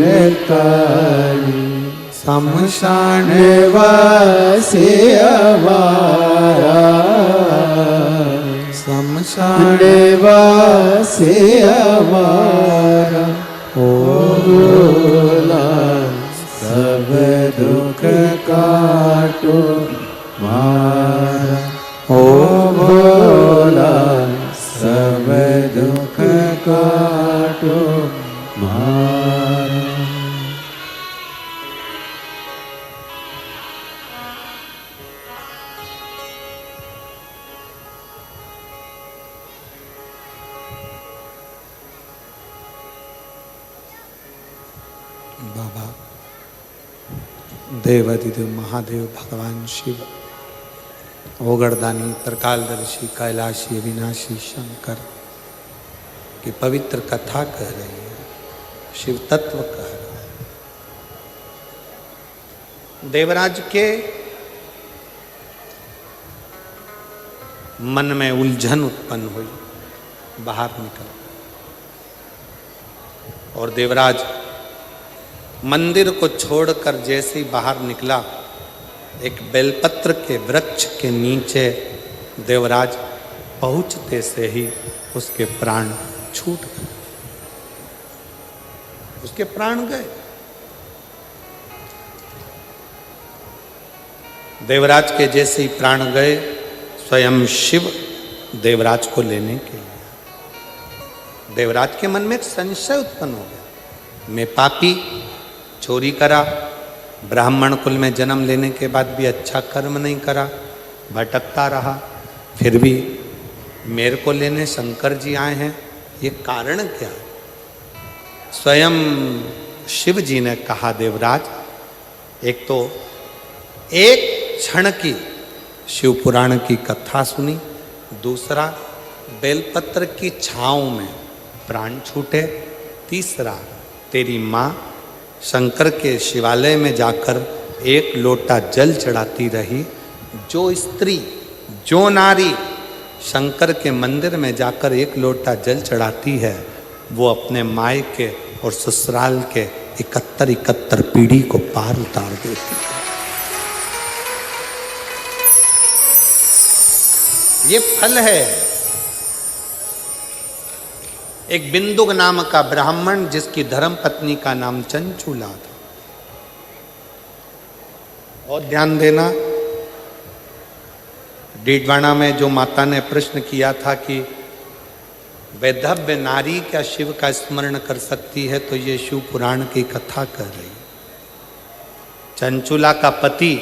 शमशान वासी हमारा, शमशान वासी हमारा, ओ भोला सब दुख काटो मारा, ओ भोला सब दुख काटो मारा। बाबा देवाधिदेव महादेव भगवान शिव, ओगड़दानी, त्रिकालदर्शी, कैलाशी, अविनाशी शंकर की पवित्र कथा कह रही है, शिव तत्व कह रहा है। देवराज के मन में उलझन उत्पन्न हुई, बाहर निकल, और देवराज मंदिर को छोड़कर जैसे ही बाहर निकला, एक बेलपत्र के वृक्ष के नीचे देवराज पहुंचते से ही उसके प्राण छूट गए, उसके प्राण गए। देवराज के जैसे ही प्राण गए, स्वयं शिव देवराज को लेने के लिए। देवराज के मन में एक संशय उत्पन्न हो गया, मैं पापी, चोरी करा, ब्राह्मण कुल में जन्म लेने के बाद भी अच्छा कर्म नहीं करा, भटकता रहा, फिर भी मेरे को लेने शंकर जी आए हैं, ये कारण क्या है? स्वयं शिव जी ने कहा, देवराज, एक तो एक क्षण की शिव पुराण की कथा सुनी, दूसरा बेलपत्र की छांव में प्राण छूटे, तीसरा तेरी माँ शंकर के शिवालय में जाकर एक लोटा जल चढ़ाती रही। जो स्त्री, जो नारी शंकर के मंदिर में जाकर एक लोटा जल चढ़ाती है, वो अपने मायके और ससुराल के 71 पीढ़ी को पार उतार देती है। ये फल है। एक बिंदुक नाम का ब्राह्मण, जिसकी धर्म पत्नी का नाम चंचूला था। और ध्यान देना, डीडवाना में जो माता ने प्रश्न किया था कि वैधव्य नारी क्या शिव का स्मरण कर सकती है, तो ये शिव पुराण की कथा कर रही। चंचूला का पति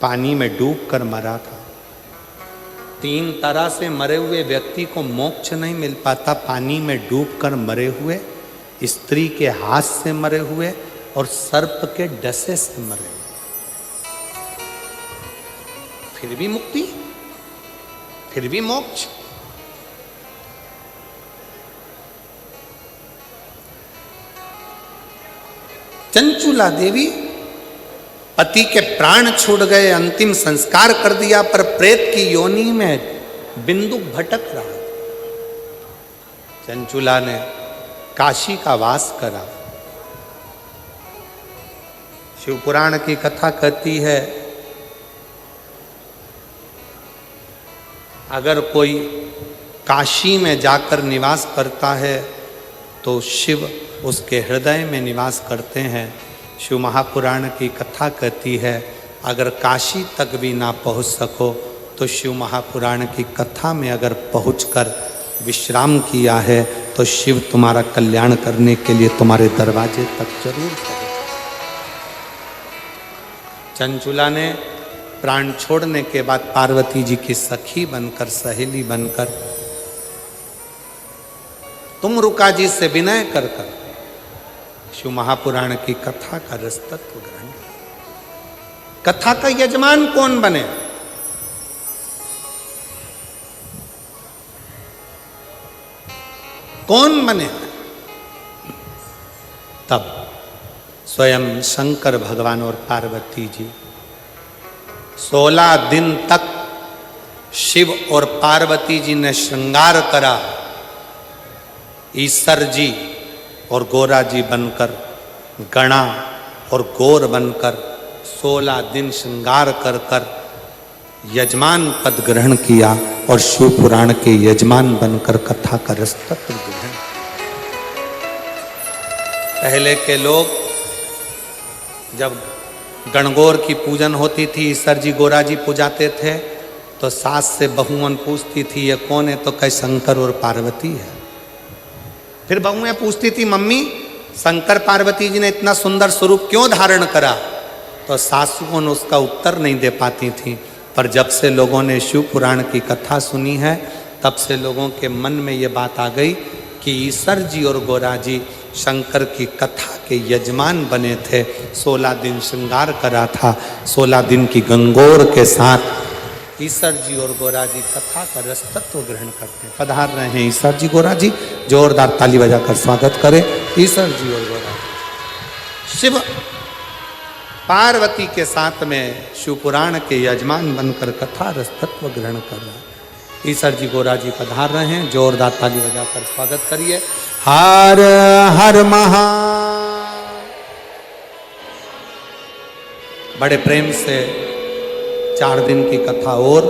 पानी में डूबकर मरा था। 3 तरह से मरे हुए व्यक्ति को मोक्ष नहीं मिल पाता, पानी में डूबकर मरे हुए, स्त्री के हाथ से मरे हुए और सर्प के डसे से मरे हुए। फिर भी मुक्ति, फिर भी मोक्ष। चंचूला देवी, पति के प्राण छूट गए, अंतिम संस्कार कर दिया, पर प्रेत की योनि में बिंदुक भटक रहा। चंचूला ने काशी का वास करा। शिव पुराण की कथा कहती है, अगर कोई काशी में जाकर निवास करता है तो शिव उसके हृदय में निवास करते हैं। शिव महापुराण की कथा कहती है, अगर काशी तक भी ना पहुंच सको तो शिव महापुराण की कथा में अगर पहुंचकर विश्राम किया है तो शिव तुम्हारा कल्याण करने के लिए तुम्हारे दरवाजे तक जरूर पहुंचे। चंचूला ने प्राण छोड़ने के बाद पार्वती जी की सखी बनकर, सहेली बनकर, तुम रुका जी से विनय कर कर शिव महापुराण की कथा का रस तत्व ग्रहण। कथा का यजमान कौन बने? कौन बने? तब स्वयं शंकर भगवान और पार्वती जी 16 दिन तक शिव और पार्वती जी ने श्रृंगार करा। ईश्वर जी और गोरा जी बनकर, गणा और गौर बनकर 16 दिन श्रृंगार कर कर यजमान पद ग्रहण किया और शिव पुराण के यजमान बनकर कथा का रस तत्व ग्रहण। पहले के लोग जब गणगौर की पूजन होती थी, ईश्वर जी गोरा जी पूजाते थे, तो सास से बहुवन पूछती थी ये कौन है, तो कहे शंकर और पार्वती है। फिर बहुएं पूछती थी, मम्मी शंकर पार्वती जी ने इतना सुंदर स्वरूप क्यों धारण करा, तो सासुओं ने उसका उत्तर नहीं दे पाती थी। पर जब से लोगों ने शिव पुराण की कथा सुनी है, तब से लोगों के मन में ये बात आ गई कि ईश्वर जी और गोरा जी शंकर की कथा के यजमान बने थे। 16 दिन श्रृंगार करा था, 16 दिन की गंगोर के साथ ईश्वर जी और गोरा जी कथा का रस तत्व ग्रहण करते हैं। पधार रहे हैं ईश्वर जी, गोरा जी, जोरदार ताली बजाकर स्वागत करें ईश्वर जी और गोरा जी। शिव पार्वती के साथ में शिव पुराण के यजमान बनकर कथा रस तत्व ग्रहण कर रहे हैं। ईश्वर जी गोरा जी पधार रहे हैं, जोरदार ताली बजाकर स्वागत करिए। हर हर महा। बड़े प्रेम से 4 दिन की कथा और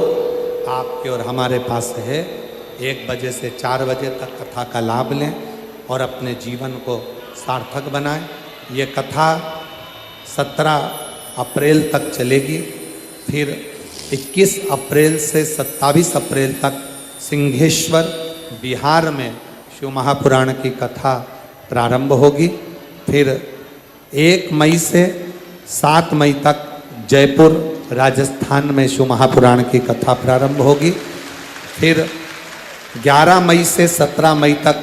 आपके और हमारे पास है। 1 बजे से 4 बजे तक कथा का लाभ लें और अपने जीवन को सार्थक बनाएं। ये कथा 17 अप्रैल तक चलेगी। फिर 21 अप्रैल से 27 अप्रैल तक सिंहेश्वर बिहार में शिव महापुराण की कथा प्रारंभ होगी। फिर 1 मई से 7 मई तक जयपुर राजस्थान में शिव महापुराण की कथा प्रारंभ होगी। फिर 11 मई से 17 मई तक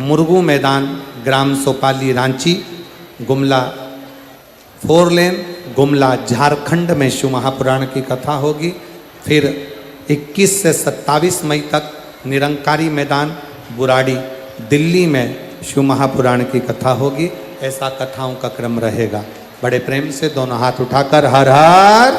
मुरगू मैदान ग्राम सोपाली रांची गुमला 4 लेन गुमला झारखंड में शिव महापुराण की कथा होगी। फिर 21 से 27 मई तक निरंकारी मैदान बुराड़ी दिल्ली में शिव महापुराण की कथा होगी। ऐसा कथाओं का क्रम रहेगा। बड़े प्रेम से दोनों हाथ उठाकर हर हर